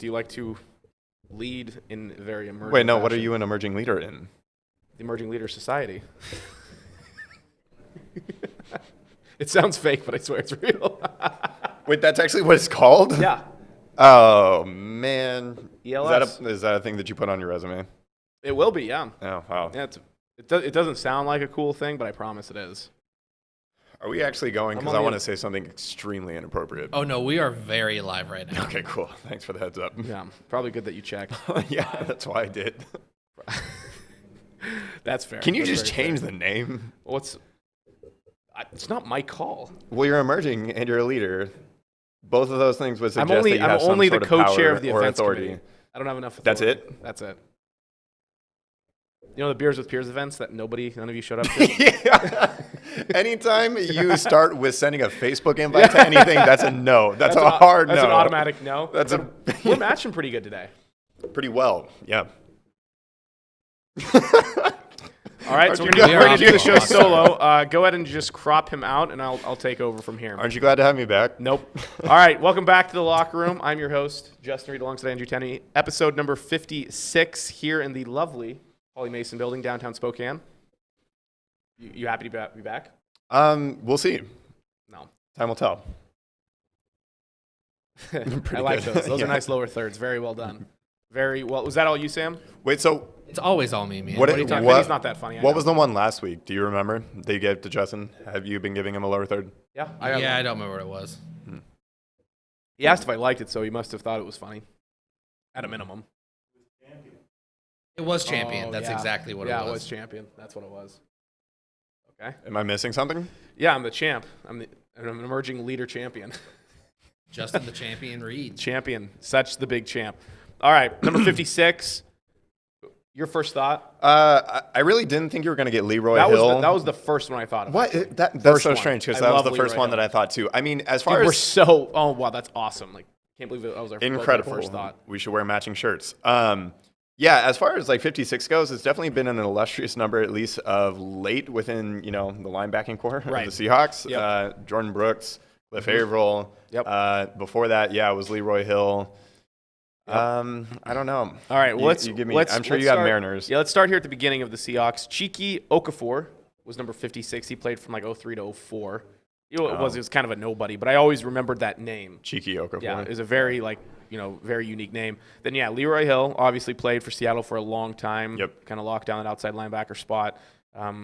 Do you like to lead in very emerging Wait, no, fashion? what are you an emerging leader in? The Emerging Leader Society. It sounds fake, but I swear it's real. Wait, that's actually what it's called? Yeah. Oh, man. ELS. Is that a thing that you put on your resume? It will be, yeah. Oh, wow. Yeah, it doesn't sound like a cool thing, but I promise it is. Are we actually going? Because I'm I on want the- to say something extremely inappropriate. Oh, no, we are very live right now. Okay, cool. Thanks for the heads up. Yeah, probably good that you checked. Yeah, that's why I did. That's fair. Can you That's just very change fair. the name? Well, it's not my call. Well, you're emerging and you're a leader. Both of those things would suggest I'm only that you have the some sort co-chair of of the power or events authority. committee. I don't have enough That's authority. it? That's it. You know the Beers with Peers events that none of you showed up to? Yeah. Anytime you start with sending a Facebook invite to anything, that's a no. That's a hard no. That's an automatic no. We're Yeah. matching pretty good today. Pretty well, yeah. All right, so Aren't we're you going to do the glad- show solo. Go ahead and just crop him out, and I'll take over from here. Aren't you glad to have me back? Nope. All right, welcome back to the locker room. I'm your host, Justin Reed, alongside Andrew Tenney. Episode number 56 here in the lovely Holly Mason building, downtown Spokane. You happy to be back? We'll see. No. Time will tell. I like good. those. Those Yeah. are nice lower thirds. Very well done. Very well. Was that all you, Sam? Wait, so It's always all me, man. What What, are you it- talking what- He's not that funny. I what know. was the one last week? Do you remember that you gave to Justin? Have you been giving him a lower third? Yeah, about? Yeah, I don't remember what it was. He asked if I liked it, so he must have thought it was funny. At a minimum. It was champion. Oh, That's yeah. exactly what Yeah, it it was. was champion. That's what it was. Okay. Am I missing something? Yeah, I'm the champ. I'm an emerging leader champion. Justin the champion Reed. Champion. Such the big champ. All right, number 56. Your first thought? I really didn't think you were going to get Leroy That Hill. was the first one I thought of. What? actually. That's First so one. strange because I that was love the first Leroy one Hill. that I thought too. I mean, as far Dude, we're as so. Oh wow, that's awesome! Like, can't believe that was our incredible, first thought. we should wear matching shirts. Yeah, as far as like 56 goes, it's definitely been an illustrious number, at least of late within the linebacking core Right. of the Seahawks. Yep. Jordan Brooks, Cliff Averill. Yep. Before that, yeah, it was Leroy Hill. Yep. I don't know. All right, well, You give me. let's I'm sure you start- have Mariners. Yeah, let's start here at the beginning of the Seahawks. Chiki Okafor was number 56. He played from like 03 to 04. It was kind of a nobody, but I always remembered that name. Cheeky Okafor. Yeah, it was a very very unique name. Then yeah, Leroy Hill obviously played for Seattle for a long time. Yep. Kind of locked down that outside linebacker spot.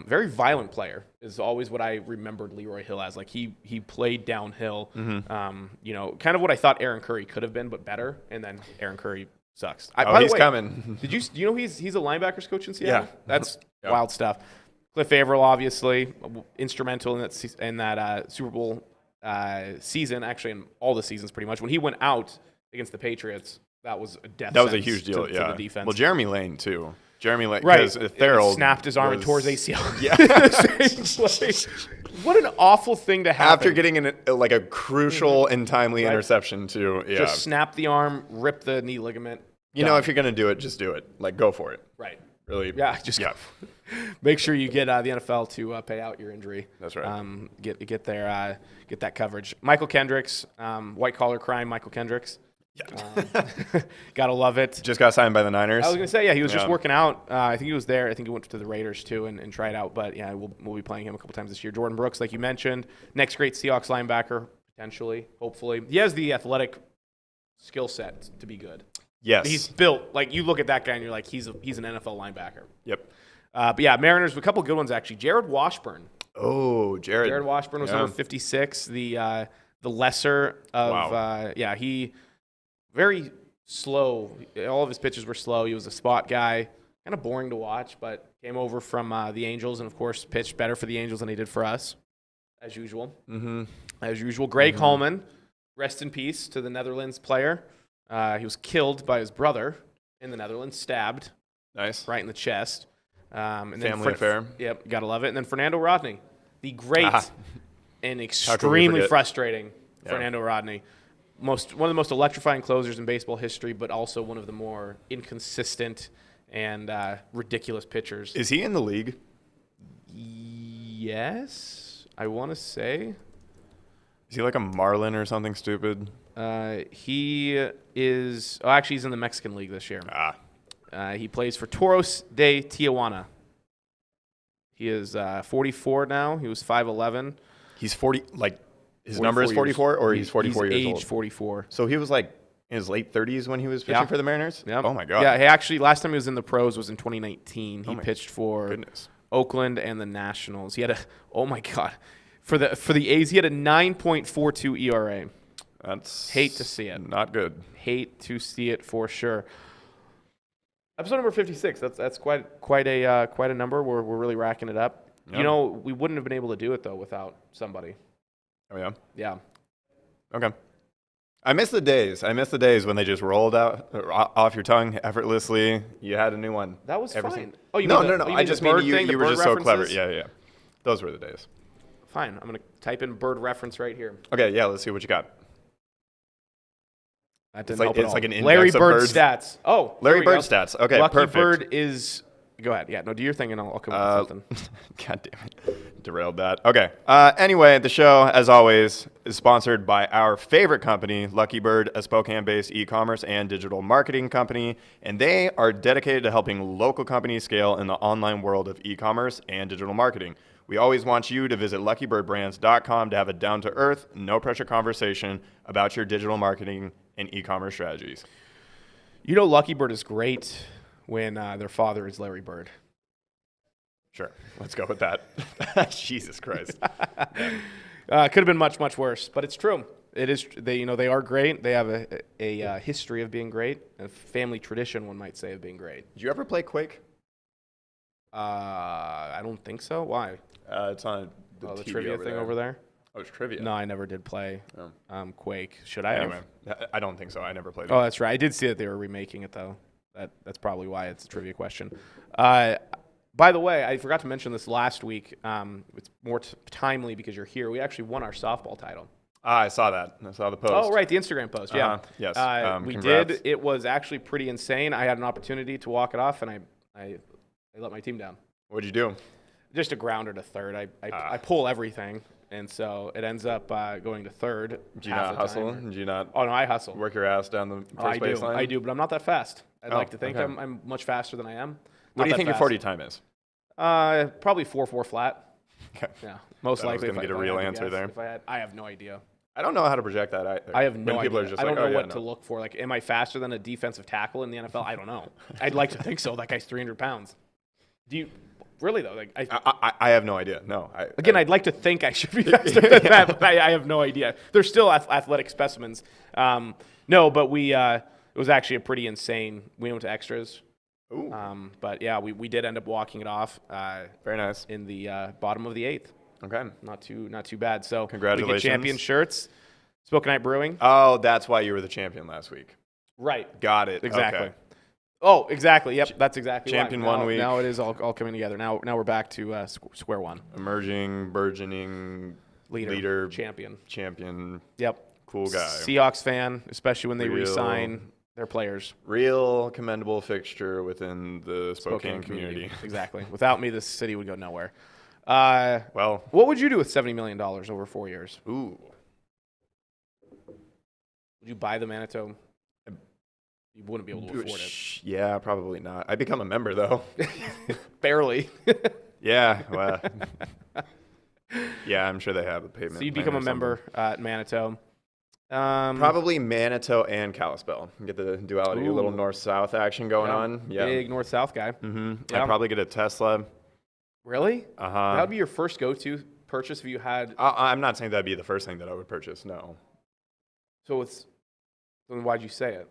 Very violent player is always what I remembered Leroy Hill as. Like he played downhill. Mm-hmm. Kind of what I thought Aaron Curry could have been, but better. And then Aaron Curry sucks. Oh, by the he's way, coming. do you know he's a linebackers coach in Seattle? Yeah. That's Yeah. wild stuff. Cliff Averill, obviously instrumental in that Super Bowl season, actually in all the seasons pretty much. When he went out against the Patriots, that was a death. That was a sentence huge deal. to Yeah. the defense. Well, Jeremy Lane too. Jeremy Lane, right, because Therill snapped his arm and tore his ACL. Yeah. What an awful thing to happen. After getting a crucial and timely Right. interception too. Yeah. Just snap the arm, rip the knee ligament. You know, if you're gonna do it, just do it. Like, go for it. Right. Really. Yeah, just Yeah. make sure you get the NFL to pay out your injury. That's right. Get that coverage. Michael Kendricks, white collar crime. Michael Kendricks. Yeah. Gotta love it. Just got signed by the Niners. I was gonna say, yeah, he was just Yeah. working out. I think he was there. I think he went to the Raiders too and tried out. But yeah, we'll be playing him a couple times this year. Jordan Brooks, like you mentioned, next great Seahawks linebacker potentially, hopefully. He has the athletic skill set to be good. Yes. He's built like you look at that guy and you're like he's an NFL linebacker. Yep. But yeah, Mariners, a couple good ones actually. Jared Washburn. Oh, Jared Washburn was Yeah. number 56, the lesser of Wow. he very slow. All of his pitches were slow. He was a spot guy, kind of boring to watch, but came over from the Angels and of course pitched better for the Angels than he did for us, as usual. Mm-hmm. As usual, Greg Holman, rest in peace to the Netherlands player. He was killed by his brother in the Netherlands, stabbed Nice. right in the chest. And Family affair. Yep, gotta love it. And then Fernando Rodney, the great and How could we extremely forget? frustrating Yeah. Fernando Rodney. One of the most electrifying closers in baseball history, but also one of the more inconsistent and ridiculous pitchers. Is he in the league? Yes, I want to say. Is he like a Marlin or something stupid? He is. Oh, actually, he's in the Mexican League this year. He plays for Toros de Tijuana. He is 44 now. He was 5'11". He's 40. Like his number is 44, or he's 44 years old. Age 44. So he was like in his late 30s when he was pitching for the Mariners. Yeah. Oh my God. Yeah. He actually last time he was in the pros was in 2019. He pitched for Goodness. Oakland and the Nationals. He had a. Oh my God. For the A's, he had a 9.42 ERA. That's Hate to see it. Not good. Hate to see it for sure. Episode number 56. That's quite a number. We're really racking it up. Yep. You know, we wouldn't have been able to do it though without somebody. Oh yeah. Yeah. Okay. I miss the days. When they just rolled out off your tongue effortlessly. You had a new one. That was every fine. single- Oh, you no. mean I just mean you were just so clever. references? Yeah. Those were the days. Fine. I'm gonna type in bird reference right here. Okay. Yeah. Let's see what you got. That didn't like- help at it's all. like an index Larry of Bird birds. stats. Oh, Larry there we Bird go. stats. Okay. Lucky Perfect. Bird is. Go ahead. Yeah. No. Do your thing, and I'll come up with something. God damn it. Derailed that. Okay. Anyway, the show, as always, is sponsored by our favorite company, Lucky Bird, a Spokane-based e-commerce and digital marketing company, and they are dedicated to helping local companies scale in the online world of e-commerce and digital marketing. We always want you to visit luckybirdbrands.com to have a down-to-earth, no-pressure conversation about your digital marketing and e-commerce strategies. You know, Lucky Bird is great when their father is Larry Bird. Sure. Let's go with that. Jesus Christ. Could have been much, much worse, but it's true. It is. They are great. They have a history of being great, a family tradition, one might say, of being great. Did you ever play Quake? I don't think so. Why? It's on the The TV trivia thing over there? Oh, it's trivia. No, I never did play Quake. Should I Anyway, have? I don't think so. I never played it. Oh, that's right. I did see that they were remaking it, though. That's probably why it's a trivia question. By the way, I forgot to mention this last week. It's more timely because you're here. We actually won our softball title. I saw that. I saw the post. Oh, right, the Instagram post. Yeah. Yes. We Congrats. did. It was actually pretty insane. I had an opportunity to walk it off, and I let my team down. What'd you do? Just a grounder to third. I pull everything, and so it ends up going to third. Did you not hustle? Did you not Oh, no, I hustle. work your ass down the first I baseline? do. I do, but I'm not that fast. I'd like to think okay. I'm much faster than I am. What do you Not think that your fast. 40 time is? Probably 4.4 flat. Okay. Yeah, most Thought I was likely. gonna get a if I real had to answer guess. there. If I have no idea. I don't know how to project that either. I have no When people idea. are just I don't like, know oh, what yeah, to no. look for. Like, am I faster than a defensive tackle in the NFL? I don't know. I'd like to think so. That guy's 300 pounds. Do you really though? Like, I have no idea. No. I'd like to think I should be faster than that, but I have no idea. They're still athletic specimens. No, but it was actually a pretty insane. We went to extras. Ooh, But yeah, we did end up walking it off very nice. in the bottom of the 8th. Okay. Not too bad. So Congratulations. We get champion shirts. Spoken Night Brewing. Oh, that's why you were the champion last week. Right. Got it. Exactly. Okay. Oh, exactly. Yep, that's exactly Champion why. 1 week. Now it is all coming together. Now we're back to square one. Emerging, burgeoning leader, champion, Yep. cool guy. Seahawks fan, especially when they Real- re-sign their players. Real commendable fixture within the Spokane community. Exactly. Without me, this city would go nowhere. Well, What would you do with $70 million over 4 years? ooh. Would you buy the Manitou? You wouldn't be able to afford it. Yeah, probably not. I become a member though. Barely. Yeah, well, yeah, I'm sure they have a payment. So you plan become or a member at Manitou. Probably Manitou and Kalispell. Get the duality, a little Ooh. north-south action going on. Yeah. Big north-south guy. Mm-hmm. Yeah. I'd probably get a Tesla. Really? Uh-huh. That would be your first go-to purchase if you had. I'm not saying that'd be the first thing that I would purchase. No, So then why'd you say it?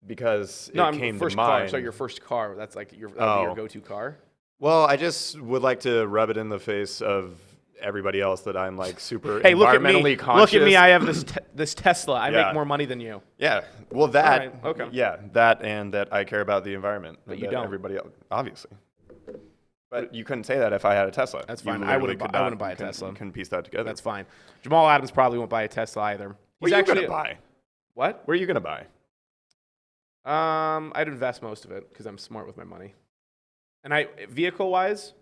because No, it I'm came first to car. mind. So your first car. That's like that'd be your Oh. go-to car. Well, I just would like to rub it in the face of everybody else that I'm like super Hey, look at me! environmentally conscious. Look at me! I have this Tesla. I Yeah. make more money than you. Yeah. Well, that. All right, okay. Yeah, that and that I care about the environment. But and you that don't. Everybody else, obviously. But you couldn't say that if I had a Tesla. That's You fine. I literally wouldn't could buy- I not- wouldn't buy a couldn't- Tesla. Couldn't piece that together. That's fine. Jamal Adams probably won't buy a Tesla either. What are you gonna buy? What? Where are you gonna buy? I'd invest most of it because I'm smart with my money. And vehicle-wise,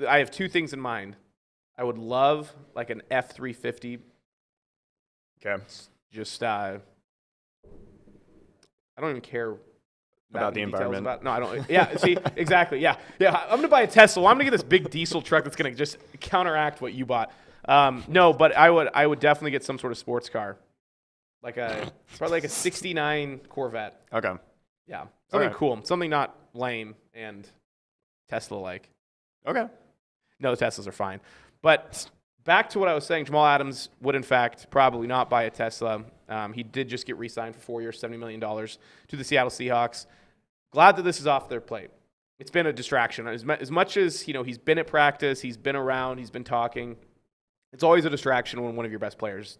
I have two things in mind. I would love like an F-350 Okay. Just I don't even care About the environment. No, I don't. Yeah, see, exactly. Yeah. I'm gonna buy a Tesla. Well, I'm gonna get this big diesel truck that's gonna just counteract what you bought. No, but I would definitely get some sort of sports car, probably like a '69 Corvette. Okay. Yeah, something right. cool, something not lame and Tesla-like. Okay. No, the Teslas are fine. But back to what I was saying, Jamal Adams would, in fact, probably not buy a Tesla. He did just get re-signed for 4 years, $70 million to the Seattle Seahawks. Glad that this is off their plate. It's been a distraction. As much as he's been at practice, he's been around, he's been talking, it's always a distraction when one of your best players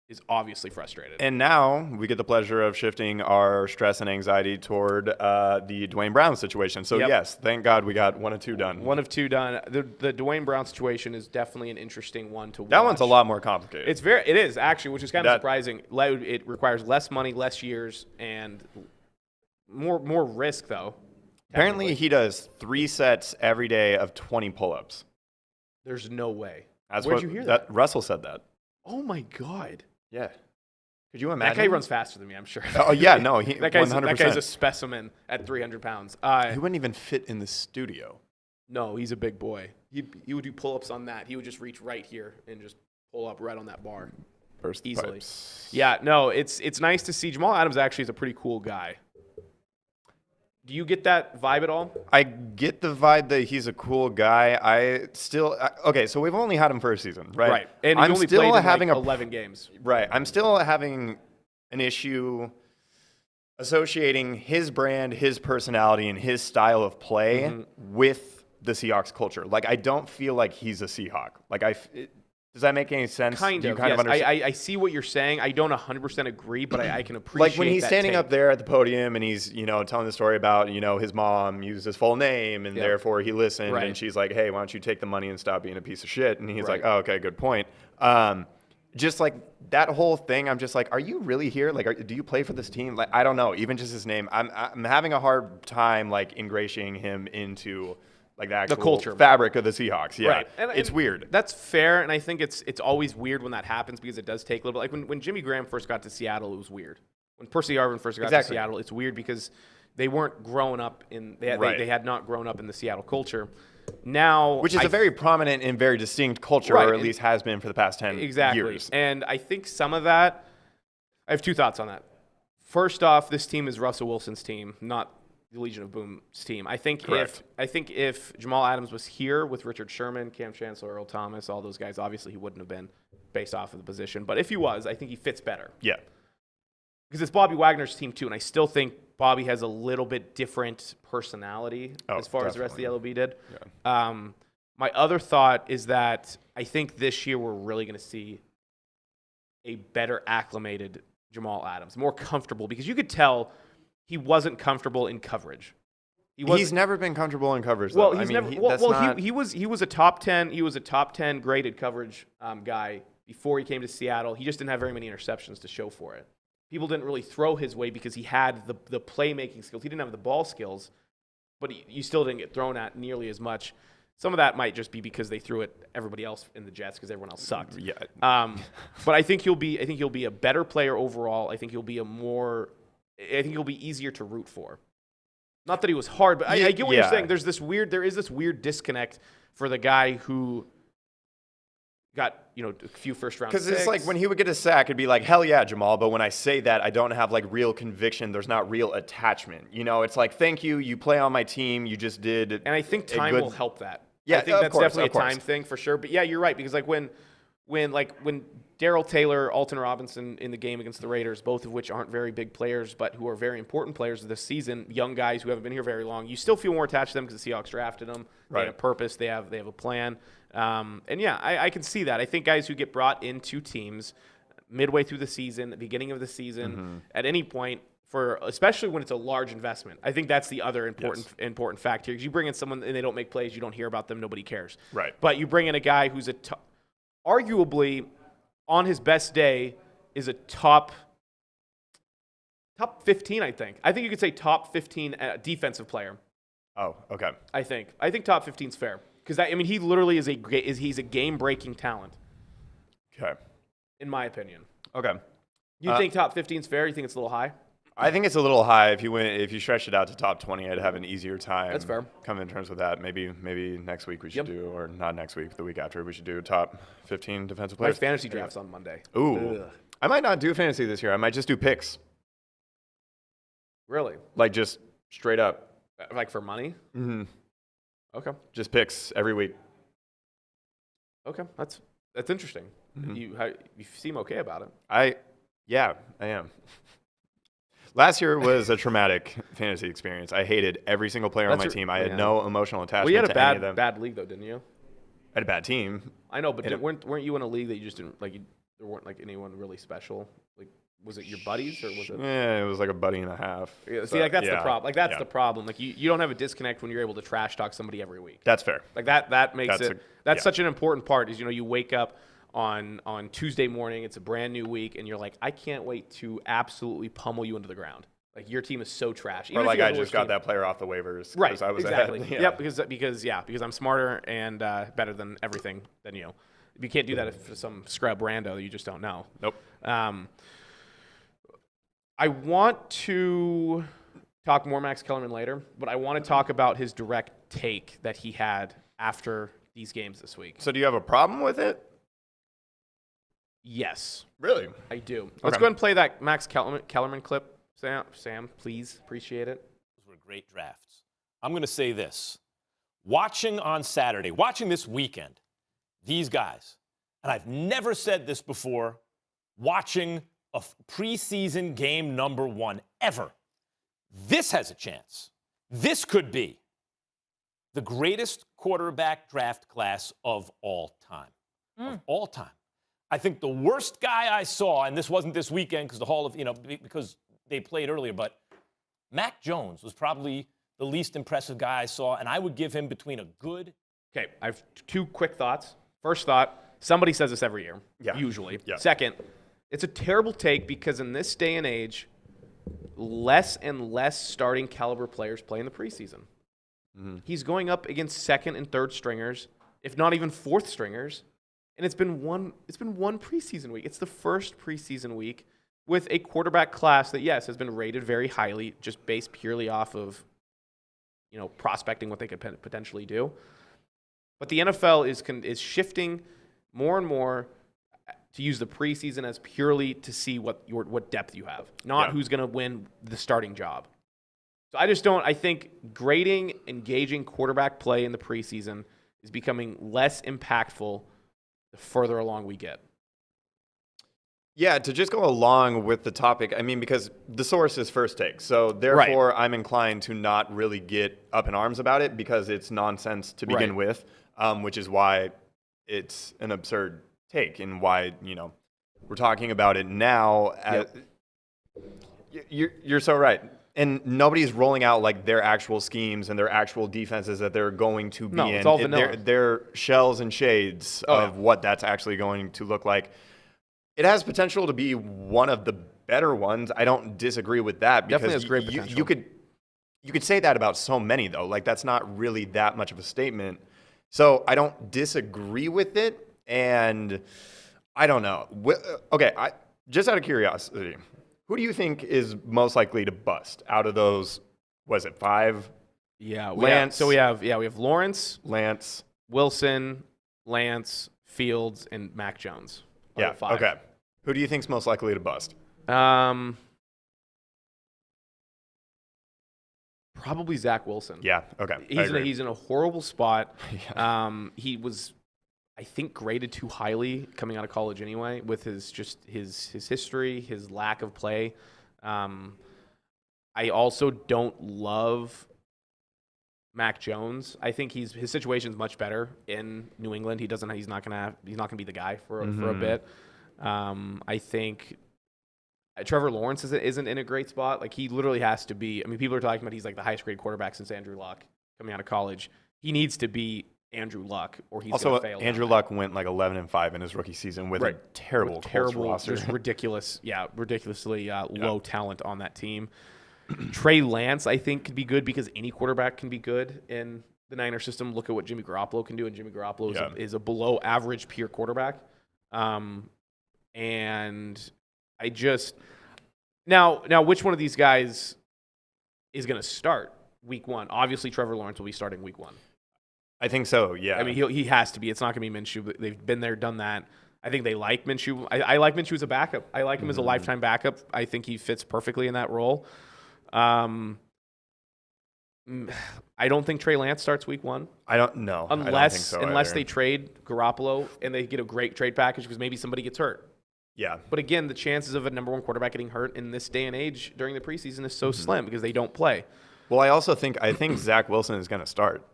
is obviously frustrated. And now we get the pleasure of shifting our stress and anxiety toward the Dwayne Brown situation. So, yes, thank God we got 1 of 2 done. 1 of 2 done. The Dwayne Brown situation is definitely an interesting one to watch. That one's a lot more complicated. It is, actually, which is kind of surprising. It requires less money, less years, and more risk, though. Apparently, he does 3 sets every day of 20 pull-ups. There's no way. Where'd you hear that? Russell said that. Oh, my God. Yeah. Could you imagine? That guy runs faster than me, I'm sure. Oh, yeah, no. That 100%. guy's a specimen at 300 pounds. He wouldn't even fit in the studio. No, he's a big boy. He would do pull-ups on that. He would just reach right here and just pull up right on that bar. Burst easily. Pipes. Yeah, no, it's nice to see. Jamal Adams actually is a pretty cool guy. Do you get that vibe at all? I get the vibe that he's a cool guy. Okay, so we've only had him for a season, right? Right, and I'm he's only still played in having 11 games. Right, I'm still having an issue associating his brand, his personality, and his style of play with the Seahawks culture. Like, I don't feel like he's a Seahawk. Does that make any sense? Kind of, kind yes. of understand? I see what you're saying. I don't 100% agree, but I can appreciate like when he's that standing take. up there at the podium and he's, telling the story about, his mom used his full name and therefore he listened. Right. And she's like, hey, why don't you take the money and stop being a piece of shit? And he's Right. like, oh, okay, good point. Just like that whole thing, I'm just like, are you really here? Like, do you play for this team? Like, I don't know. Even just his name, I'm having a hard time like ingratiating him into like the actual culture fabric of the Seahawks. Yeah, right. It's weird. That's fair, and I think it's always weird when that happens because it does take a little bit. Like when Jimmy Graham first got to Seattle, it was weird. When Percy Harvin first got to Seattle, it's weird because they weren't growing up they had not grown up in the Seattle culture. Now, which is a very prominent and very distinct culture, right, or at least has been for the past 10 years. And I think some of that, I have 2 thoughts on that. First off, this team is Russell Wilson's team, not the Legion of Boom's team. I think if Jamal Adams was here with Richard Sherman, Cam Chancellor, Earl Thomas, all those guys, obviously he wouldn't have been based off of the position. But if he was, I think he fits better. Yeah. Because it's Bobby Wagner's team too, and I still think Bobby has a little bit different personality as far as the rest of the LOB did. Yeah. My other thought is that I think this year we're really going to see a better acclimated Jamal Adams, more comfortable, because you could tell he wasn't comfortable in coverage. He's never been comfortable in coverage. Though. Well, he was a top 10. He was a top 10 graded coverage guy before he came to Seattle. He just didn't have very many interceptions to show for it. People didn't really throw his way because he had the playmaking skills. He didn't have the ball skills, but you still didn't get thrown at nearly as much. Some of that might just be because they threw at everybody else in the Jets because everyone else sucked. Yeah. But I think he'll be a better player overall. I think he'll be easier to root for. Not that he was hard, but I get what you're saying. There is this weird disconnect for the guy who got a few first round. Because it's like when he would get a sack, it'd be like, hell yeah, Jamal. But when I say that, I don't have like real conviction. There's not real attachment. It's like, thank you. You play on my team. You just did. And I think time will help that. Yeah, I think that's definitely a time thing for sure. But yeah, you're right, because like when Darrell Taylor, Alton Robinson in the game against the Raiders, both of which aren't very big players, but who are very important players this season, young guys who haven't been here very long, you still feel more attached to them because the Seahawks drafted them. They have a purpose. They have a plan. And yeah, I can see that. I think guys who get brought into teams midway through the season, the beginning of the season, at any point, especially when it's a large investment. I think that's the other important fact here. Because you bring in someone and they don't make plays, you don't hear about them, nobody cares. Right. But you bring in a guy who's arguably on his best day is a top 15. I think you could say top 15 defensive player. Oh, okay. I think top 15 is fair because he literally he's a game breaking talent. Okay. In my opinion. Okay. You think top 15 is fair? You think it's a little high? I think it's a little high. If you stretched it out to top 20, I'd have an easier time. That's fair. Coming to terms with that. Maybe next week we should do, or not next week, the week after, we should do top 15 defensive My players. fantasy draft's on Monday. Ooh. Ugh. I might not do fantasy this year. I might just do picks. Really? Like just straight up. Like for money? Mm-hmm. Okay. Just picks every week. Okay. That's interesting. Mhm. You seem okay about it. I am. Last year was a traumatic fantasy experience. I hated every single player on my team. I had no emotional attachment Well, you had to a any of them. bad league though, didn't you? I had a bad team. I know, but weren't you in a league that you just didn't like? There weren't like anyone really special. Like, was it your buddies or was it? Yeah, it was like a buddy and a half. Yeah, So, see, like that's the problem. Like that's yeah. the problem. Like you don't have a disconnect when you're able to trash talk somebody every week. That's fair. Like that makes That's it. a- That's yeah. such an important part. Is you wake up on Tuesday morning. It's a brand new week, and you're like, I can't wait to absolutely pummel you into the ground. Like your team is so trash. Or Even if like you I have the just worst got team. that player off the waivers. 'cause Right. I was exactly. ahead. Yeah. Yep. Because I'm smarter and better than everything than you. You can't do that if some scrub rando that you just don't know. Nope. I want to talk more Max Kellerman later, but I want to talk about his direct take that he had after these games this week. So do you have a problem with it? Yes, Really? I do. Let's Okay. go ahead and play that Max Kellerman clip. Sam, please. Appreciate it. Those were great drafts. I'm going to say this. Watching on Saturday, watching this weekend, these guys, and I've never said this before, watching a preseason game number 1 ever. This has a chance. This could be the greatest quarterback draft class of all time. Of all time. I think the worst guy I saw, and this wasn't this weekend because the Hall of, because they played earlier, but Mac Jones was probably the least impressive guy I saw, and I would give him between a good. Okay, I have 2 quick thoughts. First thought, somebody says this every year, Yeah. usually. Yeah. Second, it's a terrible take because in this day and age, less and less starting caliber players play in the preseason. Mhm. He's going up against second and third stringers, if not even fourth stringers, and it's been one preseason week. It's the first preseason week with a quarterback class that, yes, has been rated very highly, just based purely off of, prospecting what they could potentially do. But the NFL is shifting more and more to use the preseason as purely to see what depth you have, not who's going to win the starting job. So I think grading engaging quarterback play in the preseason is becoming less impactful the further along we get. Yeah, to just go along with the topic, I mean, because the source is First Take. So therefore, I'm inclined to not really get up in arms about it because it's nonsense to begin with, which is why it's an absurd take and why, we're talking about it now. You're so right. And nobody's rolling out like their actual schemes and their actual defenses that they're going to be in. It's all vanilla. They're shells and shades of what that's actually going to look like. It has potential to be one of the better ones. I don't disagree with that because Definitely has great potential. You could say that about so many though. Like that's not really that much of a statement. So I don't disagree with it, and I don't know. Okay, just out of curiosity, who do you think is most likely to bust out of those? Was it 5? Yeah, Lance. we have Lawrence, Lance. Wilson, Lance, Fields, and Mac Jones. Yeah. 5. Okay. Who do you think's most likely to bust? Probably Zach Wilson. Yeah. Okay. He's in a horrible spot. Yeah. He was, I think, graded too highly coming out of college anyway, with his history, his lack of play. I also don't love Mac Jones. I think his situation's much better in New England. He's not gonna be the guy for a bit. I think Trevor Lawrence isn't in a great spot. Like he literally has to be. I mean, people are talking about he's like the highest graded quarterback since Andrew Luck coming out of college. He needs to be Andrew Luck, or he's also gonna fail. Andrew Luck went like 11-5 in his rookie season with a terrible Colts roster. Just ridiculously low talent on that team. Trey Lance, I think, could be good because any quarterback can be good in the Niner system. Look at what Jimmy Garoppolo can do, and Jimmy Garoppolo is a below average peer quarterback. And I just now which one of these guys is going to start week 1? Obviously, Trevor Lawrence will be starting week 1. I think so. Yeah. I mean, he has to be. It's not going to be Minshew. But they've been there, done that. I think they like Minshew. I like Minshew as a backup. I like him as a lifetime backup. I think he fits perfectly in that role. I don't think Trey Lance starts week 1. I don't know. Unless I don't think so either. they trade Garoppolo and they get a great trade package because maybe somebody gets hurt. Yeah. But again, the chances of a number 1 quarterback getting hurt in this day and age during the preseason is so slim because they don't play. Well, I think Zach Wilson is going to start.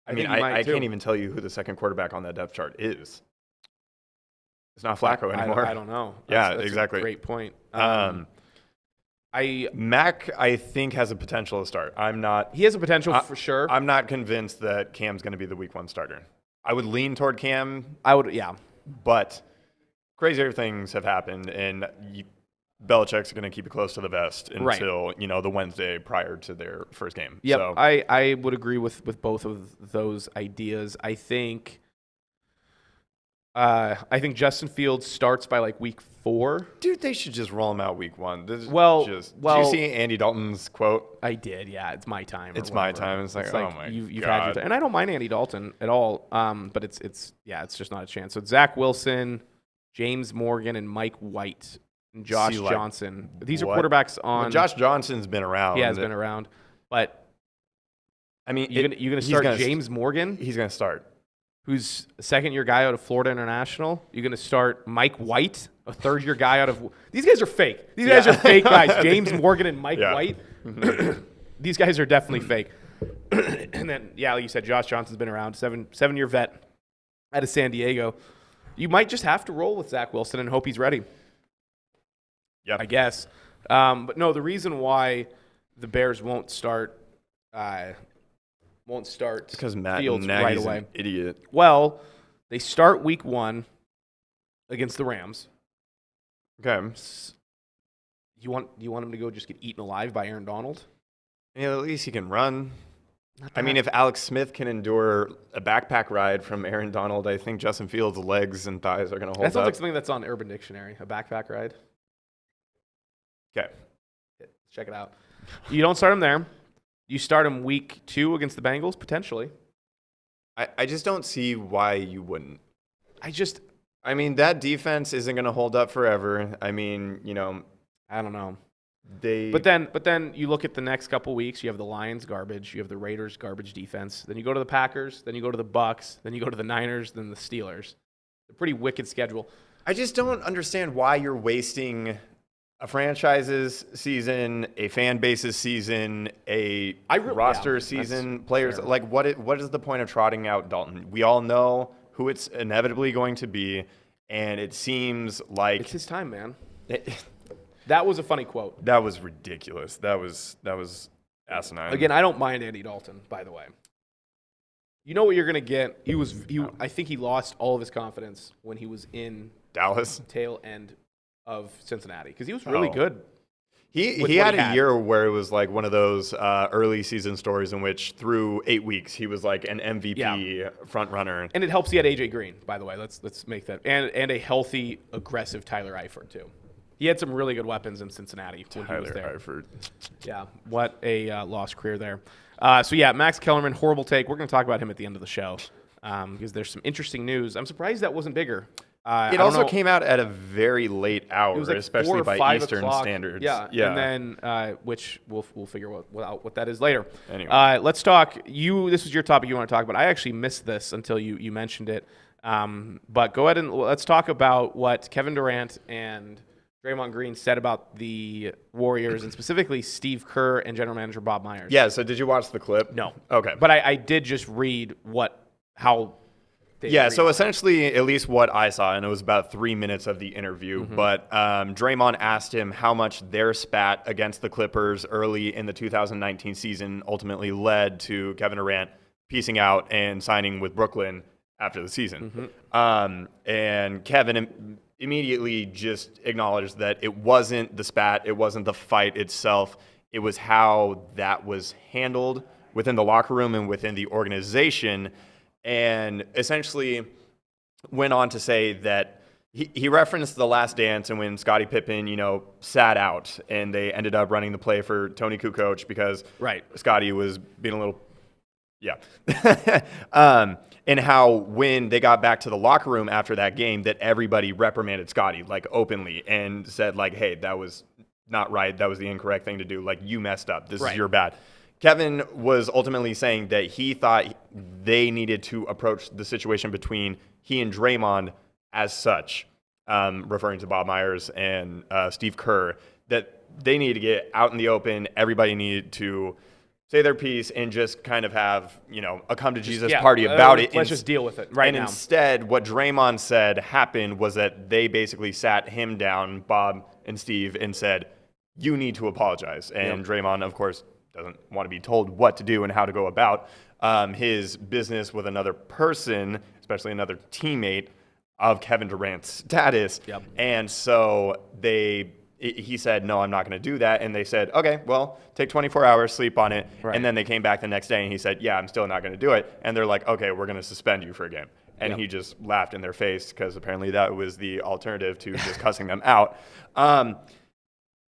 I mean, think he might I too. can't even tell you who the second quarterback on that depth chart is. It's not Flacco anymore. I don't know. Yeah, That's exactly. A great point. Mac, I think, has a potential to start. He has a potential for sure. I'm not convinced that Cam's going to be the week 1 starter. I would lean toward Cam, I would, yeah. but crazier things have happened, and Belichick's going to keep it close to the vest until the Wednesday prior to their first game. Yep, So, I would agree with both of those ideas. I think Justin Fields starts by like week 4. dude, they should just roll him out week 1. Did you see Andy Dalton's quote? I did. Yeah, it's my time. It's my time. It's like, oh my you've God. had your time, and I don't mind Andy Dalton at all. But it's just not a chance. So it's Zach Wilson, James Morgan, and Mike White, and Josh Johnson. These what? are quarterbers on. Well, Josh Johnson's been around. He has been around, but I mean, you're gonna start James Morgan, He's going to start. who's a second-year guy out of Florida International. You're going to start Mike White, a third-year guy out of – these guys are fake. These guys are fake guys. James Morgan and Mike White. These guys are definitely fake. And then, like you said, Josh Johnson's been around, seven-year vet out of San Diego. You might just have to roll with Zach Wilson and hope he's ready. Yeah, I guess. But no, the reason why the Bears won't start because Matt Fields Nagy's right away. an idiot. Well, they start week 1 against the Rams. Okay. You want him to go just get eaten alive by Aaron Donald? Yeah, at least he can run. I mean, if Alex Smith can endure a backpack ride from Aaron Donald, I think Justin Fields' legs and thighs are going to hold that sounds up. like something that's on Urban Dictionary, a backpack ride. Okay. Check it out. You don't start him there. You start him week 2 against the Bengals, potentially. I just don't see why you wouldn't. I mean, that defense isn't going to hold up forever. I mean, I don't know. But then you look at the next couple weeks. You have the Lions garbage. You have the Raiders garbage defense. Then you go to the Packers. Then you go to the Bucks. Then you go to the Niners. Then the Steelers. A pretty wicked schedule. I just don't understand why you're wasting a franchise's season, a fan base's season, roster season, players. Fair. Like, what is the point of trotting out Dalton? We all know who it's inevitably going to be, and it seems like It's his time, man. That was a funny quote. that was ridiculous. That was asinine. Again, I don't mind Andy Dalton, by the way. You know what you're going to get? I think he lost all of his confidence when he was in Dallas. tail end of Cincinnati because he was really good. He had a year where it was like one of those early season stories in which through 8 weeks he was like an MVP front runner. And it helps he had AJ Green, by the way. Let's make that and a healthy, aggressive Tyler Eifert too. He had some really good weapons in Cincinnati when he was there. Eifert. Yeah, what a lost career there. Max Kellerman, horrible take. We're going to talk about him at the end of the show because there's some interesting news. I'm surprised that wasn't bigger. It also came out at a very late hour, it was like especially 4 or by 5 Eastern o'clock. standards. Yeah, and then which we'll figure out what that is later. Anyway. Let's talk. This was your topic you want to talk about. I actually missed this until you mentioned it. But go ahead and let's talk about what Kevin Durant and Draymond Green said about the Warriors and specifically Steve Kerr and general manager Bob Myers. Yeah, so did you watch the clip? No. Okay. But I did just read how they agreed. So essentially, at least what I saw, and it was about 3 minutes of the interview, but Draymond asked him how much their spat against the Clippers early in the 2019 season ultimately led to Kevin Durant piecing out and signing with Brooklyn after the season. And Kevin immediately just acknowledged that it wasn't the spat, it wasn't the fight itself, it was how that was handled within the locker room and within the organization, and essentially went on to say that He referenced The Last Dance and when Scottie Pippen, sat out and they ended up running the play for Tony Kukoc because Scottie was being a little, and how when they got back to the locker room after that game, that everybody reprimanded Scottie like openly and said like, hey, that was not right. That was the incorrect thing to do. Like, you messed up. This is your bad. Kevin was ultimately saying that he thought they needed to approach the situation between he and Draymond as such, referring to Bob Myers and Steve Kerr, that they needed to get out in the open. Everybody needed to say their piece and just kind of have, a come to Jesus party about it. Let's just deal with it right now. And instead, what Draymond said happened was that they basically sat him down, Bob and Steve, and said, you need to apologize. And Draymond, of course, doesn't want to be told what to do and how to go about his business with another person, especially another teammate of Kevin Durant's status. And so he said, no, I'm not going to do that. And they said, okay, well, take 24 hours, sleep on it. And then they came back the next day and he said, yeah, I'm still not going to do it. And they're like, okay, we're going to suspend you for a game. And he just laughed in their face because apparently that was the alternative to just cussing them out.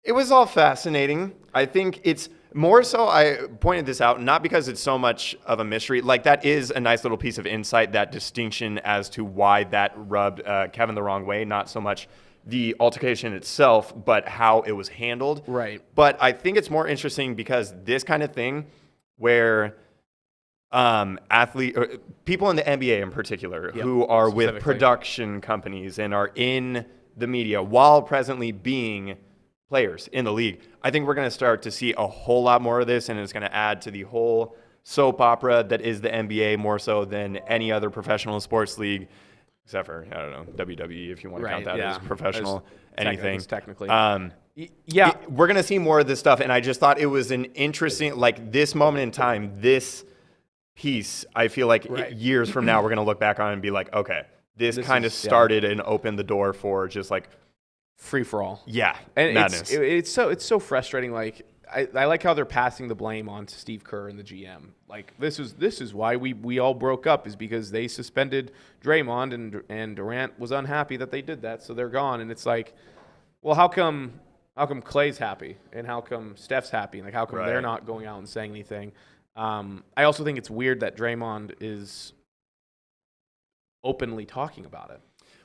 It was all fascinating. I think it's more so, I pointed this out, not because it's so much of a mystery. Like, that is a nice little piece of insight, that distinction as to why that rubbed Kevin the wrong way, not so much the altercation itself, but how it was handled. But I think it's more interesting because this kind of thing where people in the NBA in particular who are with production companies and are in the media while presently being players in the league, I think we're going to start to see a whole lot more of this, and it's going to add to the whole soap opera that is the NBA more so than any other professional sports league, except for, I don't know, WWE, if you want to count that as professional anything. Technically. We're going to see more of this stuff, and I just thought it was an interesting, like, this moment in time, this piece, I feel like years from now, we're going to look back on and be like, okay, this kind of started and opened the door for just like free for all. And madness. It's so frustrating. Like, I like how they're passing the blame on to Steve Kerr and the GM. Like, this is why we all broke up, is because they suspended Draymond and Durant was unhappy that they did that, so they're gone. And it's like, well, how come Clay's happy and how come Steph's happy? Like, how come they're not going out and saying anything? I also think it's weird that Draymond is openly talking about it.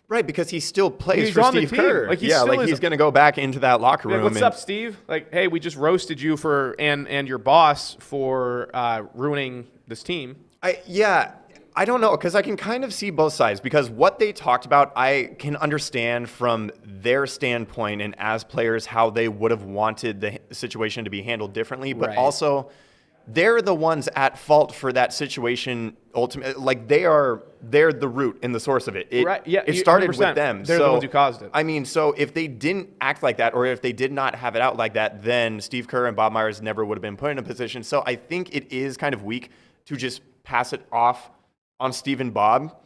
Right, because he still plays for Steve Kerr. Like, he's going to go back into that locker room. Like, what's up, Steve? Like, hey, we just roasted you and your boss for ruining this team. I don't know, because I can kind of see both sides, because what they talked about, I can understand from their standpoint and as players how they would have wanted the situation to be handled differently, but also they're the ones at fault for that situation. Ultimately, like, they're the root and the source of it. It started with them. They're the ones who caused it. I mean, so if they didn't act like that, or if they did not have it out like that, then Steve Kerr and Bob Myers never would have been put in a position. So I think it is kind of weak to just pass it off on Steve and Bob.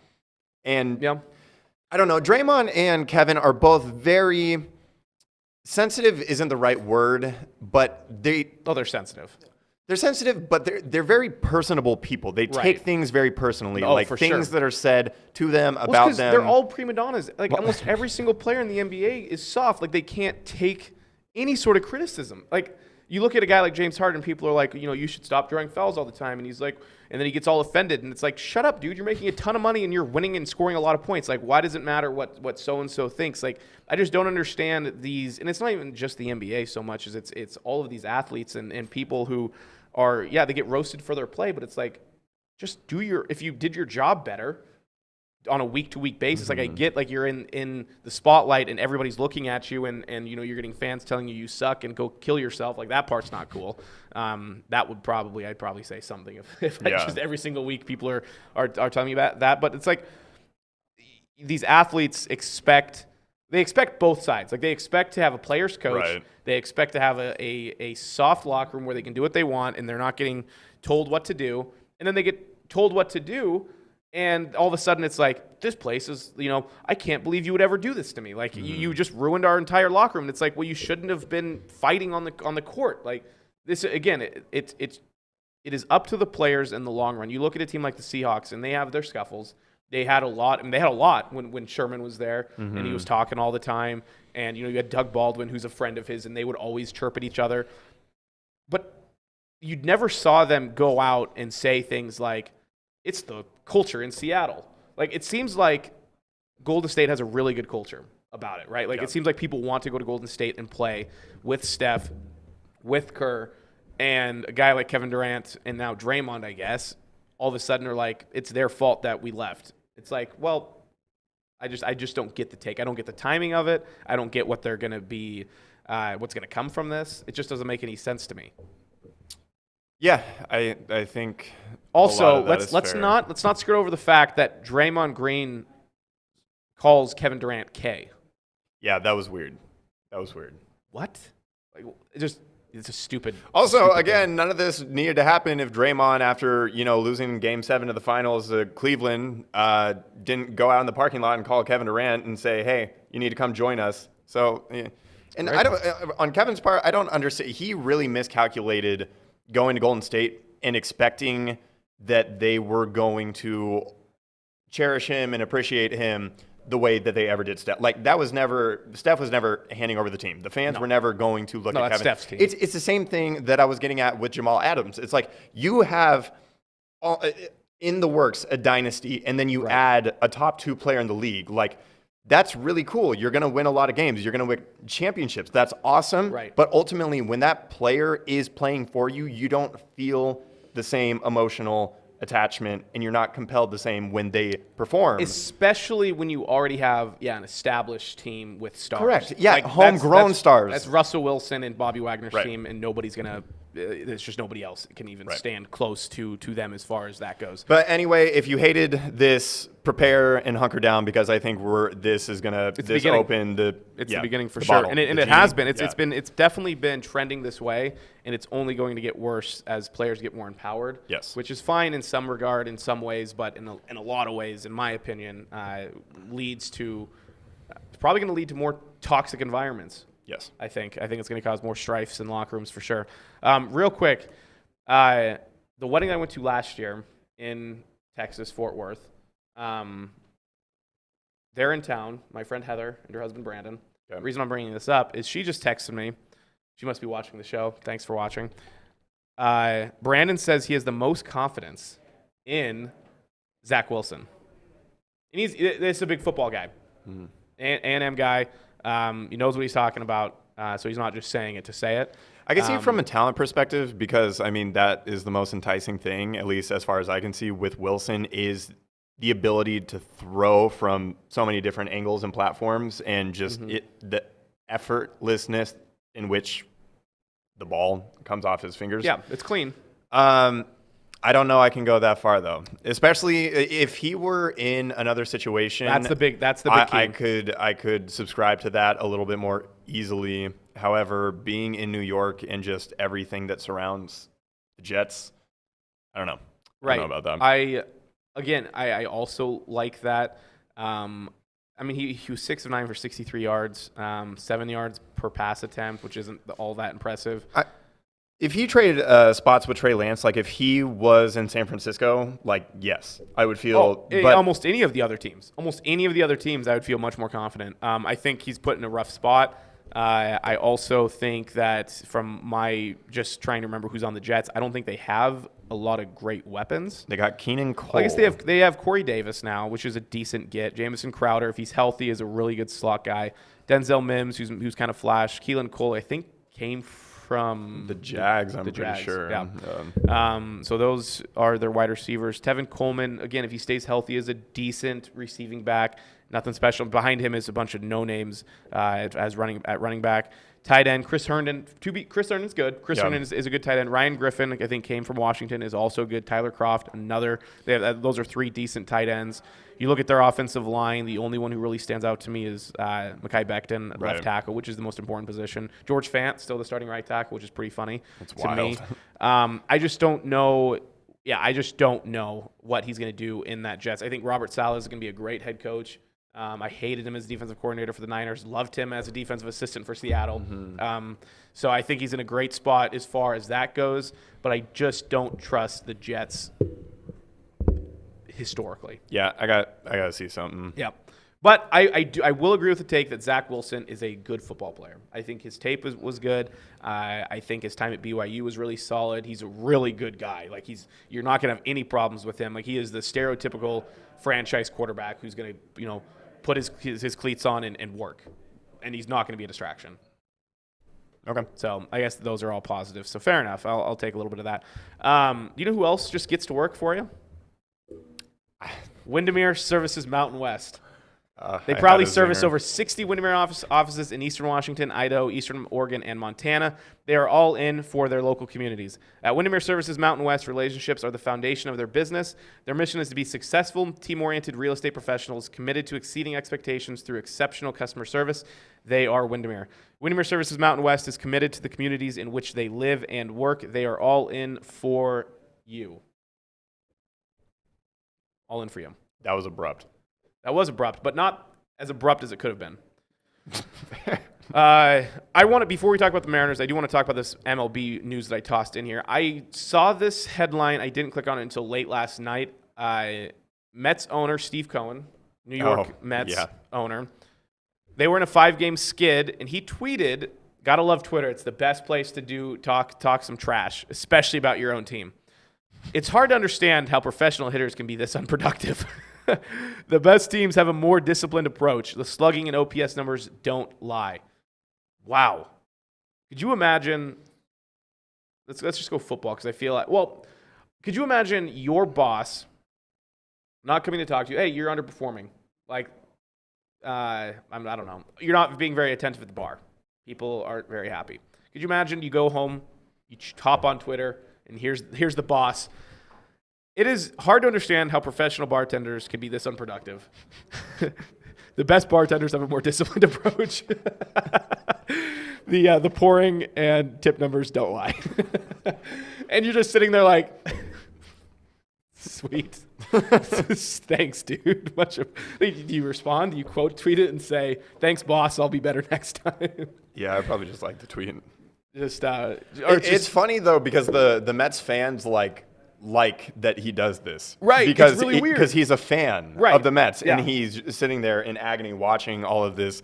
And I don't know. Draymond and Kevin are both very sensitive. Isn't the right word, but they're sensitive. They're sensitive, but they're very personable people. They take things very personally, like things that are said to them about them. They're all prima donnas. Like, almost every single player in the NBA is soft. Like, they can't take any sort of criticism. Like, you look at a guy like James Harden, people are like, you should stop drawing fouls all the time, and he's like, and then he gets all offended, and it's like, shut up, dude. You're making a ton of money and you're winning and scoring a lot of points. Like, why does it matter what so and so thinks? Like, I just don't understand these, and it's not even just the NBA so much as it's all of these athletes and people who are, they get roasted for their play, but it's like, just if you did your job better on a week-to-week basis. Like, I get, like, you're in the spotlight and everybody's looking at you and you're getting fans telling you suck and go kill yourself. Like, that part's not cool. That would I'd probably say something if just every single week people are telling me about that. But it's like, these athletes expect both sides. Like, they expect to have a player's coach. Right. They expect to have a soft locker room where they can do what they want and they're not getting told what to do. And then they get told what to do, and all of a sudden it's like, this place is, I can't believe you would ever do this to me. Like, you just ruined our entire locker room. And it's like, well, you shouldn't have been fighting on the court. Like, this, again, it is up to the players in the long run. You look at a team like the Seahawks, and they have their scuffles. they had a lot. And they had a lot when Sherman was there, and he was talking all the time. And, you had Doug Baldwin, who's a friend of his, and they would always chirp at each other. But you never saw them go out and say things like, it's the culture in Seattle. Like, it seems like Golden State has a really good culture about it, right? Like, it seems like people want to go to Golden State and play with Steph, with Kerr, and a guy like Kevin Durant and now Draymond, I guess, all of a sudden are like, it's their fault that we left. It's like, well, I just don't get the take. I don't get the timing of it. I don't get what they're going to be, what's going to come from this. It just doesn't make any sense to me. Yeah, I think. Also, let's not skirt over the fact that Draymond Green calls Kevin Durant K. Yeah, that was weird. What? Like, it's a stupid. Also, stupid again, thing. none of this needed to happen if Draymond, after losing Game 7 of the Finals to Cleveland, didn't go out in the parking lot and call Kevin Durant and say, "Hey, you need to come join us." So, and Right. I don't. On Kevin's part, I don't understand. He really miscalculated going to Golden State and expecting that they were going to cherish him and appreciate him the way that they ever did Steph. Like, Steph was never handing over the team. The fans were never going to look at that's Kevin. Steph's team. It's the same thing that I was getting at with Jamal Adams. It's like you have in the works a dynasty, and then you add a top 2 player in the league. Like, that's really cool. You're going to win a lot of games. You're going to win championships. That's awesome. Right. But ultimately, when that player is playing for you, you don't feel the same emotional attachment, and you're not compelled the same when they perform. Especially when you already have an established team with stars. Correct. Yeah, Like, homegrown stars. That's Russell Wilson and Bobby Wagner's Right. team, and nobody's gonna. There's just nobody else that can even Right. stand close to them as far as that goes. But anyway, if you hated this, prepare and hunker down, because I think this is gonna the beginning. open the. It's the beginning for the sure, bottle, and it the has genie. been. It's definitely been trending this way, and it's only going to get worse as players get more empowered. Yes. Which is fine in some regard, in some ways, but in a lot of ways, in my opinion, leads to it's probably going to lead to more toxic environments. Yes. I think it's going to cause more strifes in locker rooms for sure. Real quick, the wedding I went to last year in Texas, Fort Worth. They're in town. My friend Heather and her husband Brandon. Okay. The reason I'm bringing this up is she just texted me. She must be watching the show. Thanks for watching. Brandon says he has the most confidence in Zach Wilson. And he's a big football guy, A&M guy. He knows what he's talking about, so he's not just saying it to say it. I can see it from a talent perspective, because that is the most enticing thing, at least as far as I can see with Wilson, is the ability to throw from so many different angles and platforms, and just the effortlessness in which the ball comes off his fingers. Yeah, it's clean. I don't know I can go that far, though, especially if he were in another situation. That's the big key. I could subscribe to that a little bit more easily. However, being in New York and just everything that surrounds the Jets, I don't know. Right. I don't know about that. I also like that. He was 6 of 9 for 63 yards, 7 yards per pass attempt, which isn't all that impressive. If he traded spots with Trey Lance, like if he was in San Francisco, like, yes, I would feel. Almost any of the other teams, I would feel much more confident. I think he's put in a rough spot. I also think that from my just trying to remember who's on the Jets, I don't think they have a lot of great weapons. They got Keenan Cole. I guess they have Corey Davis now, which is a decent get. Jamison Crowder, if he's healthy, is a really good slot guy. Denzel Mims, who's kind of flash. Keelan Cole, I think, came from the Jags, I'm the pretty Jags, sure. Yeah. So those are their wide receivers. Tevin Coleman, again, if he stays healthy, is a decent receiving back. Nothing special. Behind him is a bunch of no names at running back. Tight end, Chris Herndon. Chris Herndon's good. Chris Herndon is a good tight end. Ryan Griffin, I think, came from Washington, is also good. Tyler Kroft, another. Those are 3 decent tight ends. You look at their offensive line, the only one who really stands out to me is Mekhi Becton, left tackle, which is the most important position. George Fant, still the starting right tackle, which is pretty funny to me. I just don't know. Yeah, I just don't know what he's going to do in that Jets. I think Robert Saleh is going to be a great head coach. I hated him as defensive coordinator for the Niners. Loved him as a defensive assistant for Seattle. So I think he's in a great spot as far as that goes. But I just don't trust the Jets historically. Yeah, I got to see something. Yeah. But I will agree with the take that Zach Wilson is a good football player. I think his tape was good. I think his time at BYU was really solid. He's a really good guy. Like you're not gonna have any problems with him. Like he is the stereotypical franchise quarterback who's gonna put his cleats on and work, and he's not gonna be a distraction. Okay. So I guess those are all positive. So fair enough. I'll take a little bit of that. You know who else just gets to work for you? Windermere Services Mountain West. They proudly service over 60 Windermere offices in Eastern Washington, Idaho, Eastern Oregon, and Montana. They are all in for their local communities. At Windermere Services Mountain West, relationships are the foundation of their business. Their mission is to be successful, team-oriented real estate professionals committed to exceeding expectations through exceptional customer service. They are Windermere. Windermere Services Mountain West is committed to the communities in which they live and work. They are all in for you. All in for you. That was abrupt. That was abrupt, but not as abrupt as it could have been. Before we talk about the Mariners, I do want to talk about this MLB news that I tossed in here. I saw this headline. I didn't click on it until late last night. Mets owner Steve Cohen, New York Mets owner, they were in a 5-game skid, and he tweeted, "Gotta love Twitter. It's the best place to talk some trash, especially about your own team. It's hard to understand how professional hitters can be this unproductive." The best teams have a more disciplined approach. The slugging and OPS numbers don't lie. Wow. Could you imagine? Let's just go football because I feel like. Well, could you imagine your boss not coming to talk to you? Hey, you're underperforming. Like, I don't know. You're not being very attentive at the bar. People aren't very happy. Could you imagine you go home, you hop on Twitter, and here's the boss. It is hard to understand how professional bartenders can be this unproductive. The best bartenders have a more disciplined approach. The pouring and tip numbers don't lie. And you're just sitting there like, sweet. Thanks, dude. Do you respond? Do you quote tweet it and say, "Thanks, boss. I'll be better next time"? Yeah, I probably just like the tweet. It's funny though because the Mets fans like that he does this. Right. Because it's really weird. Because he's a fan Right. of the Mets. Yeah. And he's sitting there in agony watching all of this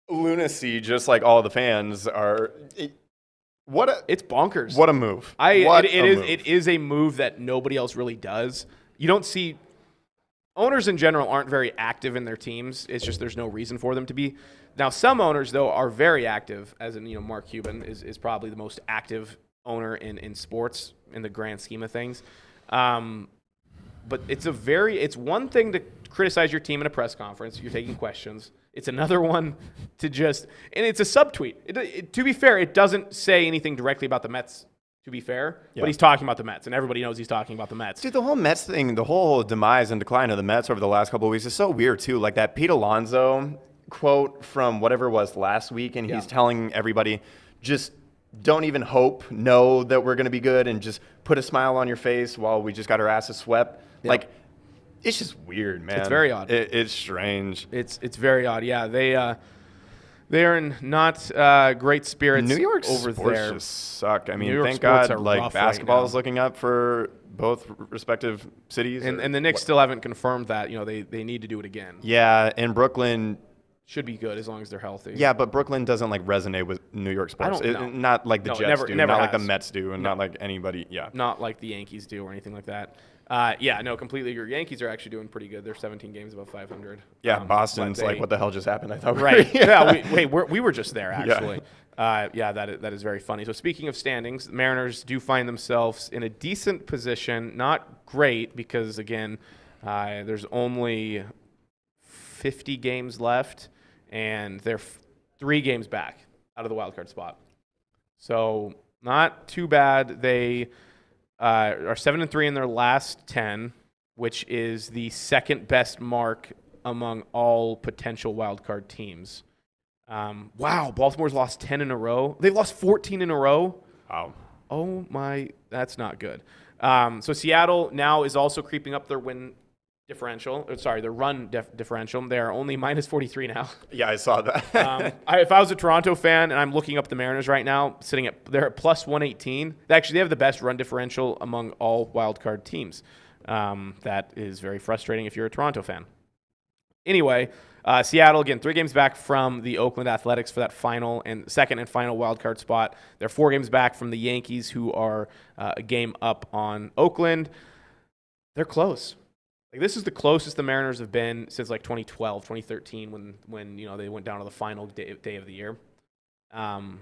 lunacy, just like all the fans are. It's bonkers. What a move. It is a move that nobody else really does. You don't see owners in general aren't very active in their teams. It's just there's no reason for them to be. Now, some owners, though, are very active, as in, Mark Cuban is probably the most active owner in sports in the grand scheme of things. But it's one thing to criticize your team in a press conference. You're taking questions. It's another one to and it's a subtweet. To be fair, it doesn't say anything directly about the Mets, to be fair, but he's talking about the Mets, and everybody knows he's talking about the Mets. Dude, the whole Mets thing, the whole demise and decline of the Mets over the last couple of weeks is so weird, too. Like that Pete Alonso quote from whatever it was last week, and he's telling everybody, just don't even know that we're going to be good, and just put a smile on your face while we just got our asses swept. Yep. Like, it's just weird, man. It's very odd. It's strange. It's very odd. Yeah, they are in not great spirits. New York over sports there just suck. I mean, thank sports God, are like rough basketball right is looking up for both respective cities. And the Knicks still haven't confirmed that. They need to do it again. Yeah, and Brooklyn should be good as long as they're healthy. Yeah, but Brooklyn doesn't like resonate with New York sports. Not like the Jets do, not like the Mets do, and not like anybody. Yeah, not like the Yankees do or anything like that. Completely agree. Yankees are actually doing pretty good. They're 17 games above 500. Yeah, Boston's like, what the hell just happened? I thought right. We were just there actually. That is very funny. So speaking of standings, the Mariners do find themselves in a decent position. Not great because again, there's only 50 games left, and they're 3 games back out of the wild card spot. So not too bad. They are 7-3 in their last 10, which is the second best mark among all potential wild card teams. Wow, Baltimore's lost 10 in a row. They've lost 14 in a row. Wow. Oh my, that's not good. So Seattle now is also creeping up their win differential. Their run differential. They are only minus 43 now. Yeah, I saw that. If I was a Toronto fan and I'm looking up the Mariners right now, they're at plus 118. Actually, they have the best run differential among all wild card teams. That is very frustrating if you're a Toronto fan. Anyway, Seattle, again, 3 games back from the Oakland Athletics for that second and final wildcard spot. They're 4 games back from the Yankees, who are a game up on Oakland. They're close. Like, this is the closest the Mariners have been since like 2012, 2013, when they went down to the final day of the year. I'm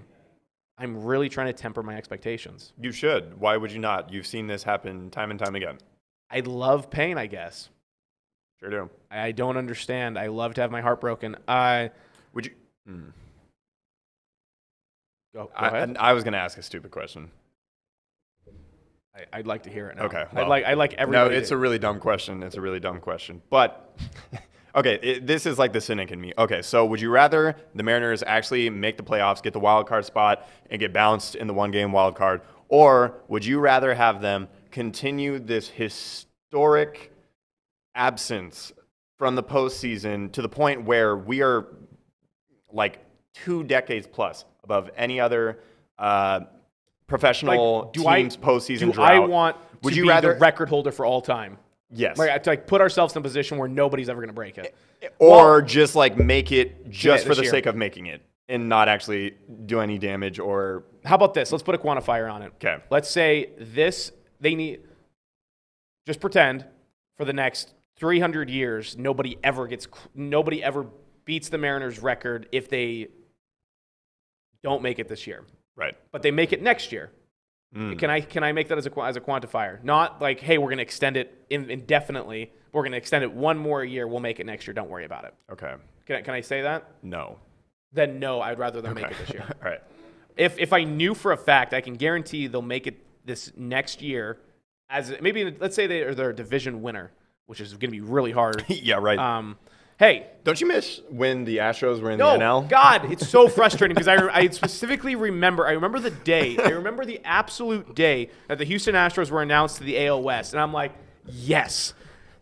really trying to temper my expectations. You should. Why would you not? You've seen this happen time and time again. I love pain, I guess. Sure do. I don't understand. I love to have my heart broken. Would you? Go ahead. I was going to ask a stupid question. I'd like to hear it now. Okay. I'd like everybody. No, it's a really dumb question. It's a really dumb question. But, okay, this is like the cynic in me. Okay, so would you rather the Mariners actually make the playoffs, get the wild card spot, and get bounced in the one-game wild card, or would you rather have them continue this historic absence from the postseason to the point where we are like 2 decades plus above any other professional team's postseason drought? I want would to you be rather the record holder for all time? Yes. To put ourselves in a position where nobody's ever going to break it. Or just like make it just for the year. sake of making it and not actually do any damage or. How about this? Let's put a quantifier on it. Okay. Let's say they need. Just pretend for the next 300 years, nobody ever beats the Mariners' record if they don't make it this year. Right. But they make it next year. Can I make that as a quantifier? Not like, hey, we're going to extend it indefinitely. We're going to extend it 1 more year. We'll make it next year. Don't worry about it. Okay. Can I say that? No. Then no, I'd rather them make it this year. All right. If I knew for a fact, I can guarantee they'll make it this next year. As maybe let's say they're a division winner, which is going to be really hard. Yeah, right. Hey, don't you miss when the Astros were in the NL? God, it's so frustrating because I specifically remember. I remember the day. I remember the absolute day that the Houston Astros were announced to the AL West, and I'm like, yes.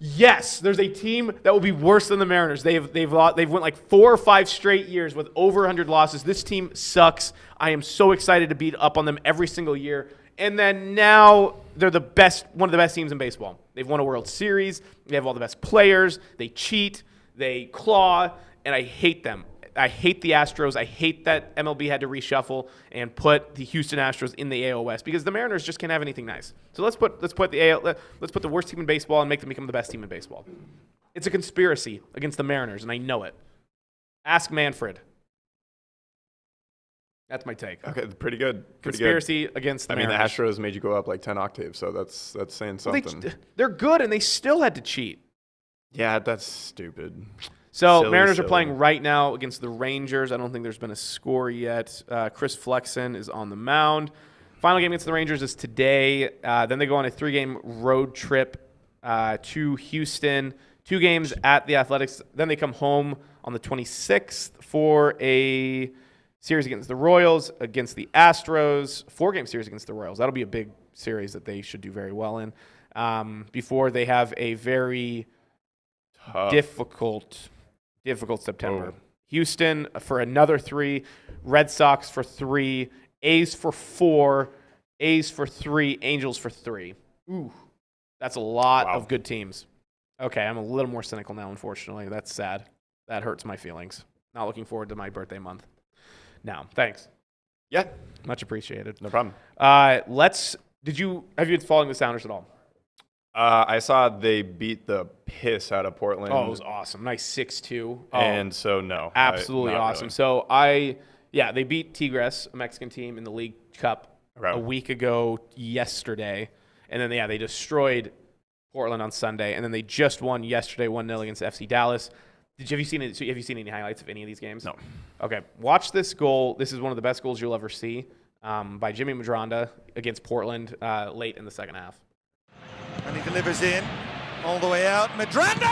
There's a team that will be worse than the Mariners. They've went like 4 or 5 straight years with over 100 losses. This team sucks. I am so excited to beat up on them every single year. And then now they're one of the best teams in baseball. They've won a World Series. They have all the best players. They cheat. They claw. And I hate them. I hate the Astros. I hate that MLB had to reshuffle and put the Houston Astros in the AL West because the Mariners just can't have anything nice. So let's put the worst team in baseball and make them become the best team in baseball. It's a conspiracy against the Mariners, and I know it. Ask That's my take. Okay, pretty good. Conspiracy against the Mariners. The Astros made you go up like 10 octaves, so that's saying something. They're good, and they still had to cheat. Yeah, that's stupid. So Mariners are playing right now against the Rangers. I don't think there's been a score yet. Chris Flexen is on the mound. Final game against the Rangers is today. Then they go on a 3-game road trip to Houston. 2 games at the Athletics. Then they come home on the 26th for a series against the Royals, against the Astros. 4-game series against the Royals. That'll be a big series that they should do very well in. Before they have a very difficult September. Oh. Houston for another 3, Red Sox for 3, A's for 4, A's for 3, Angels for 3. Ooh, that's a lot of good teams. Okay, I'm a little more cynical now, unfortunately. That's sad. That hurts my feelings. Not looking forward to my birthday month. Now, thanks. Yeah. Much appreciated. No problem. Have you been following the Sounders at all? I saw they beat the piss out of Portland. Oh, it was awesome. Nice 6-2. And so, no. Absolutely awesome. Really. So, they beat Tigres, a Mexican team, in the League Cup a week ago yesterday. And then, they destroyed Portland on Sunday. And then they just won yesterday 1-0 against FC Dallas. Have you seen any highlights of any of these games? No. Okay. Watch this goal. This is one of the best goals you'll ever see by Jimmy Madronda against Portland late in the second half. And he delivers in, all the way out, Madronda!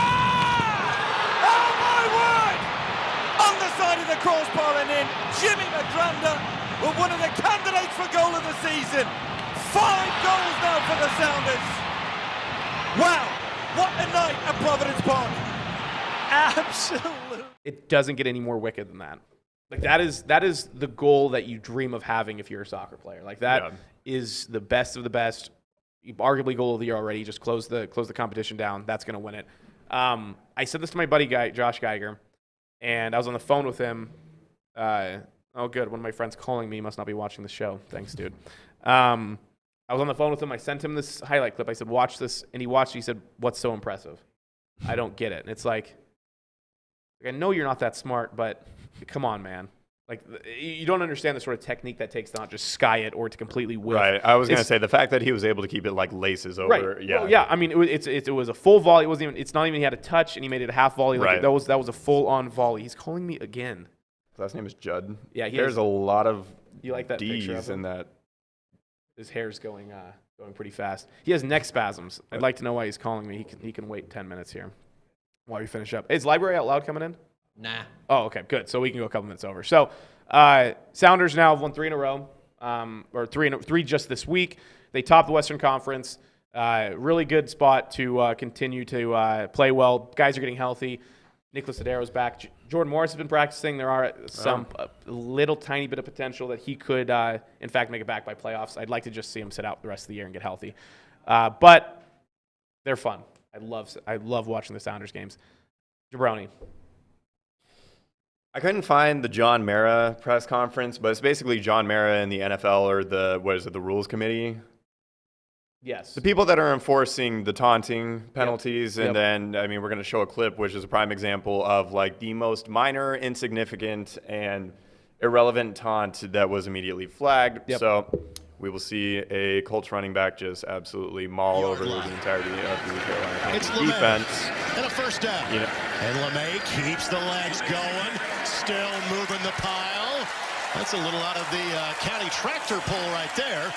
Oh my word! On the side of the crossbar and in, Jimmy Madronda with one of the candidates for goal of the season. 5 goals now for the Sounders. Wow, what a night at Providence Park. Absolutely. It doesn't get any more wicked than that. Like that is the goal that you dream of having if you're a soccer player. Like that is the best of the best. arguably goal of the year already. He just closed the competition down. That's going to win it. I said this to my buddy Josh Geiger, and I was on the phone with him. Oh, good. One of my friends calling me. He must not be watching the show. Thanks, dude. I was on the phone with him. I sent him this highlight clip. I said, watch this. And he watched it. He said, what's so impressive? I don't get it. And it's like, I know you're not that smart, but come on, man. Like, you don't understand the sort of technique that takes to not just sky it or to completely whiff. Right. I was going to say the fact that he was able to keep it like laces over. Right. Yeah. Well, yeah. I mean, it was a full volley. It wasn't even. It's not even. He had a touch and he made it a half volley. Like, Right. That was a full on volley. He's calling me again. His last name is Judd. Yeah. There's a lot of You like that picture of D's him? in that. His hair's going pretty fast. He has neck spasms. I'd like to know why he's calling me. He can wait 10 minutes here while we finish up. Is Library Out Loud coming in? Nah. Oh, okay, good. So we can go a couple minutes over. So Sounders now have won 3 in a row, or three just this week. They top the Western Conference. Really good spot to continue to play well. Guys are getting healthy. Nicholas Adero's back. Jordan Morris has been practicing. There are some little tiny bit of potential that he could, in fact, make it back by playoffs. I'd like to just see him sit out the rest of the year and get healthy. But they're fun. I love watching the Sounders games. Jabrone. I couldn't find the John Mara press conference, but it's basically John Mara and the NFL or the rules committee. Yes. The people that are enforcing the taunting penalties, Yep. and then, I mean, we're going to show a clip, which is a prime example of, like, the most minor, insignificant, and irrelevant taunt that was immediately flagged. Yep. So we will see a Colts running back just absolutely maul over the entirety of the Carolina Panthers defense. And a first down. You know, And LeMay keeps the legs going, still moving the pile. That's a little out of the county tractor pull right there.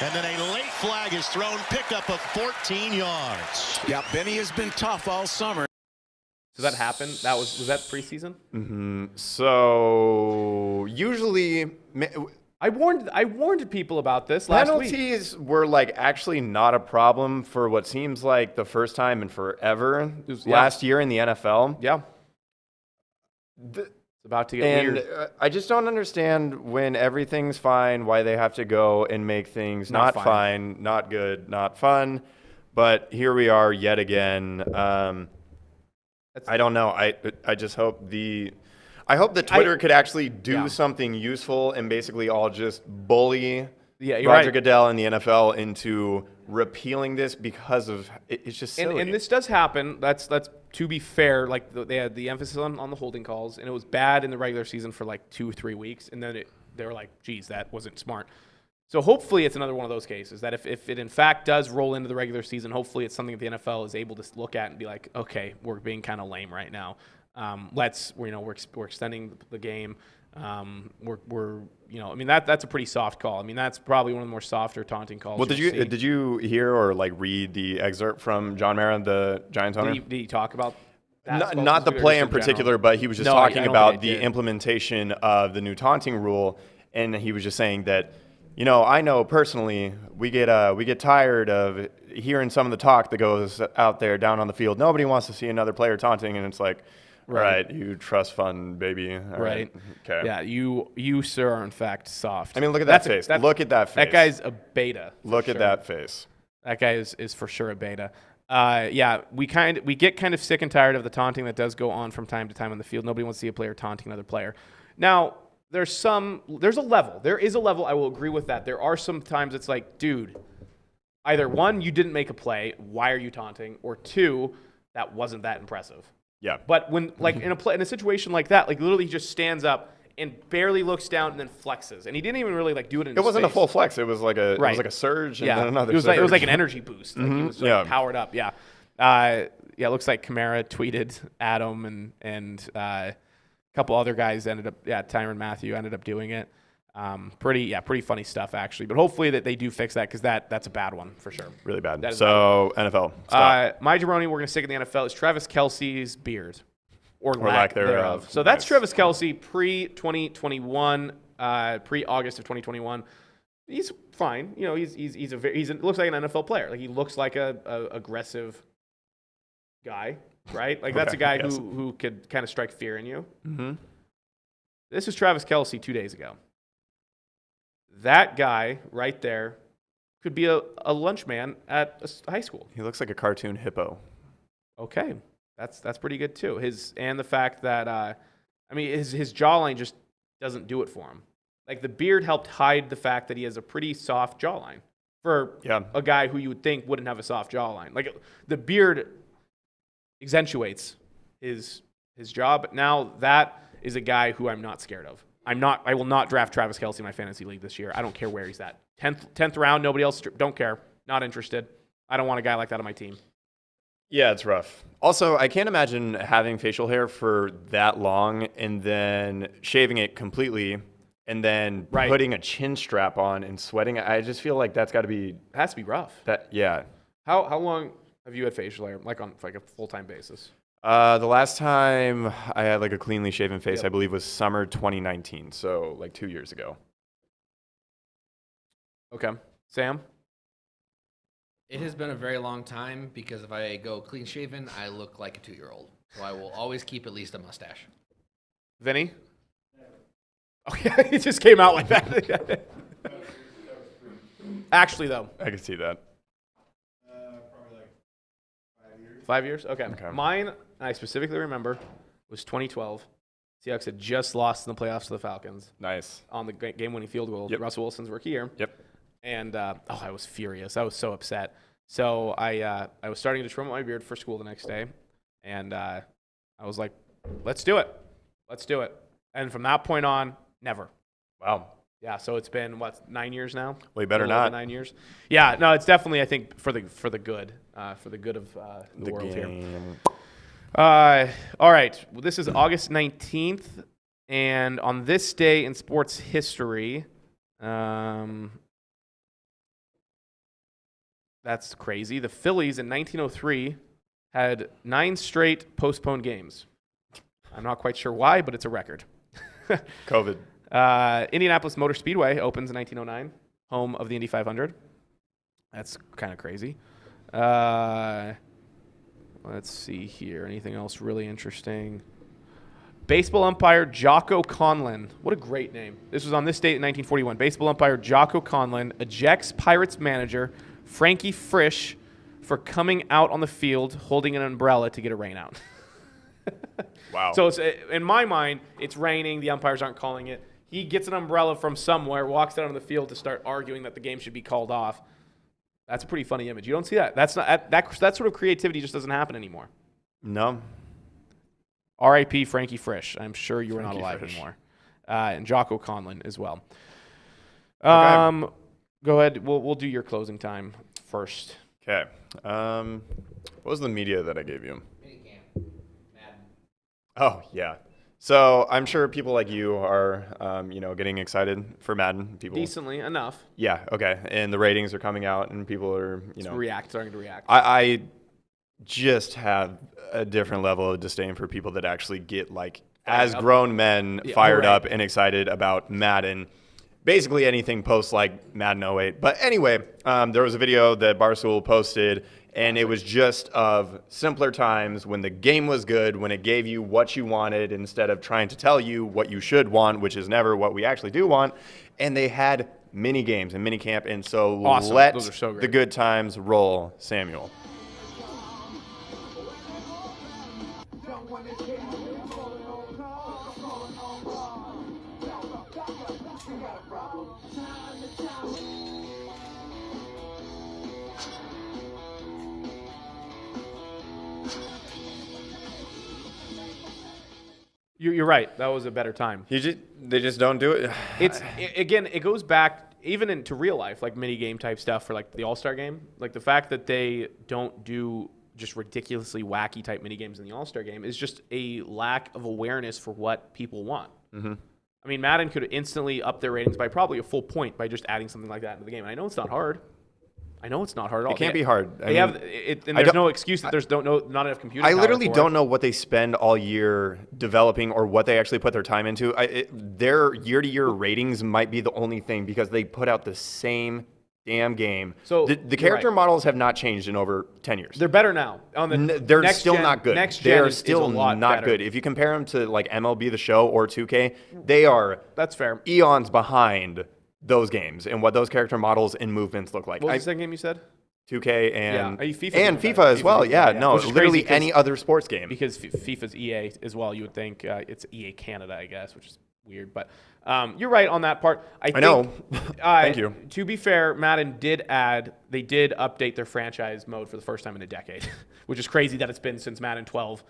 And then a late flag is thrown, pickup of 14 yards. Yeah, Benny has been tough all summer. So that happened? Was that preseason? So usually I warned people about this last week. penalties were like actually not a problem for what seems like the first time in forever last year in the NFL. Yeah. It's about to get And weird. I just don't understand when everything's fine, why they have to go and make things not fine, not good, not fun. But here we are yet again. I don't know. I just hope that Twitter could actually do something useful and basically all just bully You're Roger right. Goodell and the NFL into repealing this because of it's just silly. And this does happen. That's to be fair. Like they had the emphasis on the holding calls, and it was bad in the regular season for like 2 or 3 weeks, and then they were like, "Geez, that wasn't smart." So hopefully it's another one of those cases that if it in fact does roll into the regular season, hopefully it's something that the NFL is able to look at and be like, "Okay, we're being kind of lame right now. We're extending the game. I mean that's a pretty soft call. I mean that's probably one of the more softer taunting calls. Well, you'll see. did you hear or like read the excerpt from John Mara, the Giants owner? Did he talk about that? Not the play in particular, but he was just talking I don't about think I the did. implementation of the new taunting rule, and he was just saying that, I know personally we get tired of hearing some of the talk that goes out there down on the field. Nobody wants to see another player taunting, and it's like, right, you trust fund, baby. All right. Okay. Yeah, you sir are in fact soft. I mean, look at that face. Look at that face. That guy's a beta. Look at that face. That guy is for sure a beta. We get kind of sick and tired of the taunting that does go on from time to time on the field. Nobody wants to see a player taunting another player. Now, there's a level. There is a level. I will agree with that. There are some times it's like, dude, either one, you didn't make a play. Why are you taunting? Or two, that wasn't that impressive. Yeah. But when in a situation like that, like literally he just stands up and barely looks down and then flexes, and he didn't even really like do it in. It wasn't a full flex. It was like a surge and then another. It was surge. like an energy boost. Like he was powered up. Yeah. It looks like Kamara tweeted Adam and a couple other guys ended up. Yeah, Tyrann Mathieu ended up doing it. Pretty funny stuff actually. But hopefully that they do fix that because that's a bad one for sure. Really bad. That is So NFL. Stop. My Jabrone, we're gonna stick in the NFL is Travis Kelce's beard or lack thereof. So that's Nice. Travis Kelce pre-2021, pre-August of 2021. He's fine. He looks like an NFL player. Like he looks like a aggressive guy, right? Like that's a guy who could kind of strike fear in you. Mm-hmm. This is Travis Kelce 2 days ago. That guy right there could be a lunch man at high school. He looks like a cartoon hippo. Okay, that's pretty good too. And the fact that his jawline just doesn't do it for him. Like the beard helped hide the fact that he has a pretty soft jawline for a guy who you would think wouldn't have a soft jawline. Like the beard accentuates his jaw, but now that is a guy who I'm not scared of. I will not draft Travis Kelce in my fantasy league this year. I don't care where he's at. 10th round, nobody else, don't care. Not interested. I don't want a guy like that on my team. Yeah, it's rough. Also, I can't imagine having facial hair for that long and then shaving it completely and then putting a chin strap on and sweating. I just feel like that's got to be... It has to be rough. Yeah. How long have you had facial hair, like on like a full-time basis? The last time I had like a cleanly shaven face, I believe, was summer 2019, so like 2 years ago. Okay. Sam? It has been a very long time because if I go clean shaven, I look like a 2-year-old. So I will always keep at least a mustache. Vinny? Oh, yeah, it just came out like that. Actually, though. I can see that. Probably like 5 years. 5 years? Okay. Okay. Mine, I specifically remember, was 2012. Seahawks had just lost in the playoffs to the Falcons Nice. on the game-winning field goal. Yep. Russell Wilson's rookie year. Yep. And, I was furious. I was so upset. So I was starting to trim my beard for school the next day. And I was like, let's do it. Let's do it. And from that point on, never. Wow. Yeah, so it's been, 9 years now? Well, you better A little over not. 9 years. Yeah, no, it's definitely, I think, for the good of the world here. All right, well, this is August 19th, and on this day in sports history, that's crazy. The Phillies in 1903 had 9 straight postponed games. I'm not quite sure why, but it's a record. COVID. Indianapolis Motor Speedway opens in 1909, home of the Indy 500. That's kind of crazy. Let's see here. Anything else really interesting? Baseball umpire Jocko Conlon. What a great name. This was on this date in 1941. Baseball umpire Jocko Conlon ejects Pirates manager Frankie Frisch for coming out on the field holding an umbrella to get a rain out. Wow. So it's, in my mind, it's raining. The umpires aren't calling it. He gets an umbrella from somewhere, walks out on the field to start arguing that the game should be called off. That's a pretty funny image. You don't see that. That's not that sort of creativity just doesn't happen anymore. No. R.I.P. Frankie Frisch. I'm sure you are not Frankie alive Frisch. anymore. And Jocko Conlon as well. Okay. Go ahead. We'll do your closing time first. Okay. What was the media that I gave you? Oh, yeah. So I'm sure people like you are, getting excited for Madden. People. Decently enough. Yeah. Okay. And the ratings are coming out, and people are, Starting to react. I just have a different level of disdain for people that actually get as grown men fired up and excited about Madden. Basically anything post like Madden 08. But anyway, there was a video that Barstool posted, and it was just of simpler times when the game was good, when it gave you what you wanted instead of trying to tell you what you should want, which is never what we actually do want. And they had mini games and mini camp, and so Awesome. let Those are so great. the good times roll, Samuel. You're right. That was a better time. They just don't do it. Again, it goes back even into real life, like mini game type stuff for like the All-Star game. Like the fact that they don't do just ridiculously wacky type mini games in the All-Star game is just a lack of awareness for what people want. Mm-hmm. I mean, Madden could instantly up their ratings by probably a full point by just adding something like that into the game. And I know it's not hard. It can't be hard. There's no excuse that there's not enough computing I power literally for don't it. know what they spend all year developing or what they actually put their time into. Their year-to-year ratings might be the only thing because they put out the same damn game. So the character models have not changed in over 10 years. They're better now. They're still not good. They're still not good. If you compare them to like MLB The Show or 2K, they are That's fair. eons behind those games and what those character models and movements look like. What was the second game you said? 2K Yeah. and Are you FIFA and doing FIFA that? as well. FIFA, Yeah, no, Which is literally crazy 'cause- any other sports game. Because FIFA's EA as well. You would think it's EA Canada, I guess, which is weird. But you're right on that part. I think, know. Thank you. To be fair, Madden did update their franchise mode for the first time in a decade, which is crazy that it's been since Madden 12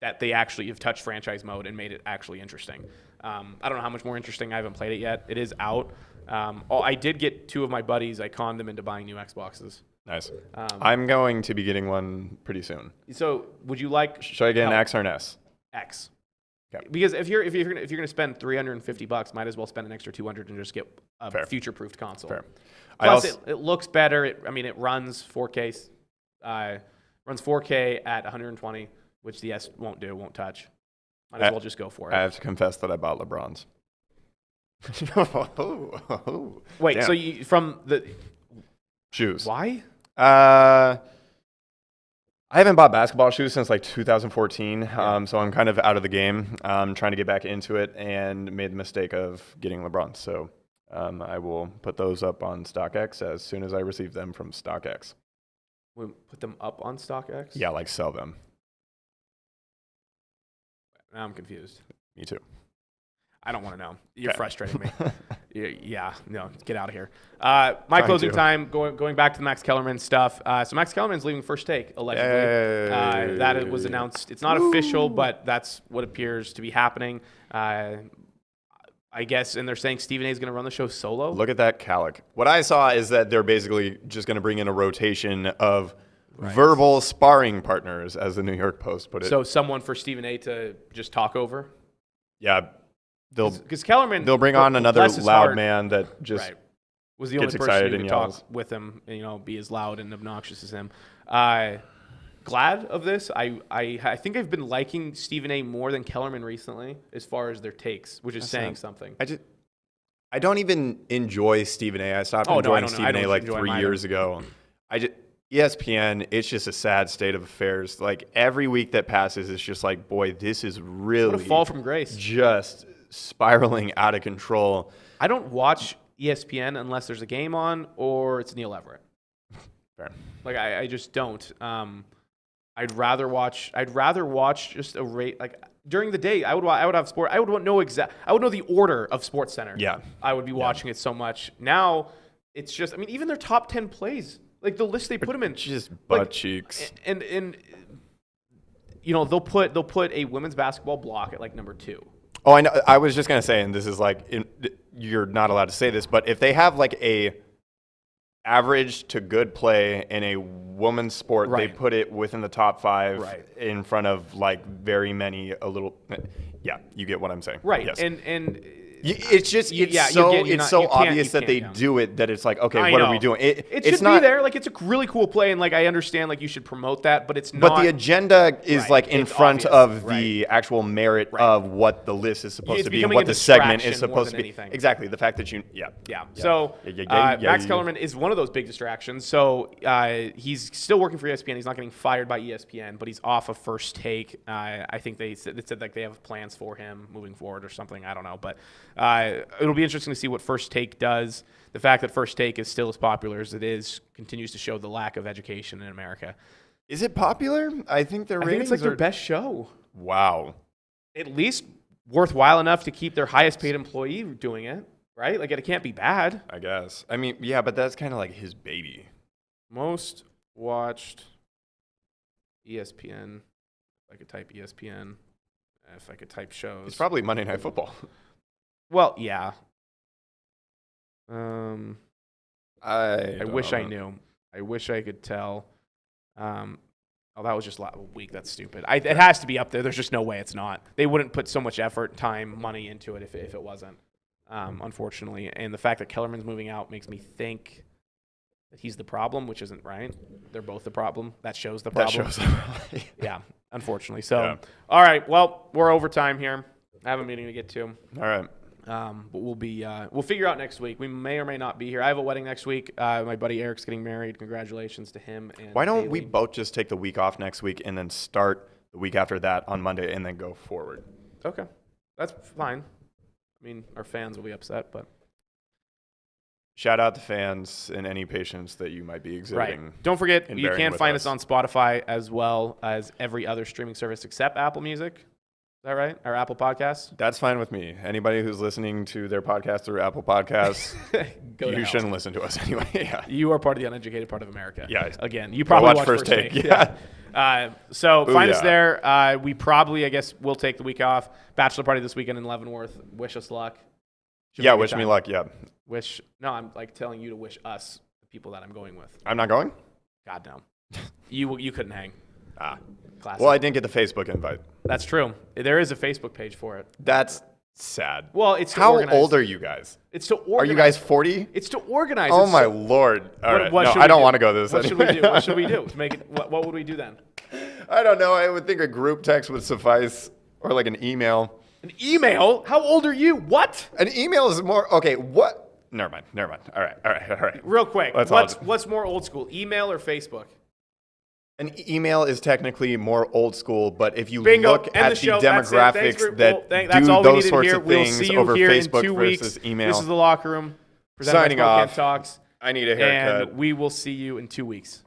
that they actually have touched franchise mode and made it actually interesting. I don't know how much more interesting. I haven't played it yet. It is out. I did get 2 of my buddies. I conned them into buying new Xboxes. Nice. I'm going to be getting one pretty soon. So, would you like? Should I get an X or an S? X. Okay. Because if you're gonna spend $350, might as well spend an extra $200 and just get a Fair. future-proofed console. Fair. Plus, it looks better. It runs 4K. Runs 4K at 120, which the S won't touch. Might as well just go for it. I have to confess that I bought LeBron's. Wait, Damn. so you from the Shoes. why? I haven't bought basketball shoes since like 2014, so I'm kind of out of the game. I'm trying to get back into it and made the mistake of getting LeBron. So I will put those up on StockX as soon as I receive them from StockX. We put them up on StockX. Yeah, like sell them. Now I'm confused. Me too. I don't want to know. You're Okay. frustrating me. Yeah, no, get out of here. My closing time, going back to the Max Kellerman stuff. So Max Kellerman's leaving First Take, allegedly. That was announced. It's not official, but that's what appears to be happening. I guess, and they're saying Stephen A is going to run the show solo. Look at that calic. What I saw is that they're basically just going to bring in a rotation of verbal sparring partners, as the New York Post put it. So someone for Stephen A to just talk over? Yeah. Because Kellerman, They'll bring on another bless his loud heart, man that just was the only gets person excited who and could talk yells. with him, be as loud and obnoxious as him. Glad of this. I think I've been liking Stephen A more than Kellerman recently, as far as their takes, which is saying something. I don't even enjoy Stephen A. I stopped Oh, no, I enjoying don't- I Stephen A. don't like enjoy 3 him years ago. ESPN, it's just a sad state of affairs. Like every week that passes, it's just like, boy, this is really What a fall from grace. just spiraling out of control. I don't watch ESPN unless there's a game on or it's Neil Everett. Fair. Like I just don't. I'd rather watch just a rate like during the day. I would have sport. I would know the order of Sports Center. Yeah. I would be watching it so much. Now it's just. Even their top 10 plays, like the list they put them in, Just butt cheeks. and they'll put a women's basketball block at like number 2. Oh, I know. I was just gonna say, and this is like, you're not allowed to say this, but if they have like a average to good play in a woman's sport, they put it within the top 5 in front of like very many yeah, you get what I'm saying. Right. Yes. And it's just it's so obvious that they do it that it's like, okay, what are we doing? It should be there. Like it's a really cool play, and like I understand like you should promote that, but it's not. But the agenda is like in It's front obvious. of the actual merit of what the list is supposed It's to be and becoming what a the segment is distraction more supposed to than be. anything. Exactly. The fact that So Max Kellerman is one of those big distractions. So he's still working for ESPN. He's not getting fired by ESPN, but he's off of First Take. I think they said like they have plans for him moving forward or something. I don't know, but it'll be interesting to see what First Take does. The fact that First Take is still as popular as it is continues to show the lack of education in America. Is it popular? I think I think it's like their best show. Wow. At least worthwhile enough to keep their highest paid employee doing it, right? Like it can't be bad. I guess. I mean, yeah, but that's kind of like his baby. Most watched ESPN. If I could type ESPN. If I could type shows. It's probably Monday Night Football. Well, yeah. I wish I knew. I wish I could tell. That was just a week. That's stupid. It has to be up there. There's just no way it's not. They wouldn't put so much effort, time, money into it if it wasn't, unfortunately. And the fact that Kellerman's moving out makes me think that he's the problem, which isn't right. They're both the problem. That shows the problem. Yeah, unfortunately. So, All right. Well, we're over time here. I have a meeting to get to. All right. But we'll figure out next week. We may or may not be here. I have a wedding next week. My buddy Eric's getting married. Congratulations to him. And Why don't we Haley. both just take the week off next week and then start the week after that on Monday and then go forward? Okay, that's fine. Our fans will be upset, but shout out to fans and any patience that you might be exhibiting. Right. Don't forget, and you bearing can with find us. us on Spotify as well as every other streaming service except Apple Music. Is that right? Or Apple Podcasts? That's fine with me. Anybody who's listening to their podcast through Apple Podcasts, Go to you hell. shouldn't listen to us anyway. Yeah. You are part of the uneducated part of America. Yeah. Again, you probably watch watch First Take. Yeah. So find us yeah. there. We probably, I guess, will take the week off. Bachelor party this weekend in Leavenworth. Wish us luck. Should be a Yeah, good wish me time. luck. Yeah. No, I'm like telling you to wish us the people that I'm going with. I'm not going? God no. You couldn't hang. Ah. Classic. Well, I didn't get the Facebook invite. That's true. There is a Facebook page for it. That's sad. Well, it's to How organize. old are you guys? It's to Are organize. you guys 40? It's to organize. Oh It's my so- lord! All right, no, should I we don't do? want to go this. What anyway. should we do? What should we do to make it? What would we do then? I don't know. I would think a group text would suffice, or like an email. An email? How old are you? What? An email is more okay. What? Never mind. All right. Real quick. Let's all- What's more old school, email or Facebook? An email is technically more old school, but if you Bingo. look End at the the show. That's it. Thanks demographics for- that that's do all we those needed sorts here. of We'll things see you over here in Facebook 2 versus weeks. email. This is the locker room. Presented by Signing Spokane off. Talks. I need a haircut. And we will see you in 2 weeks.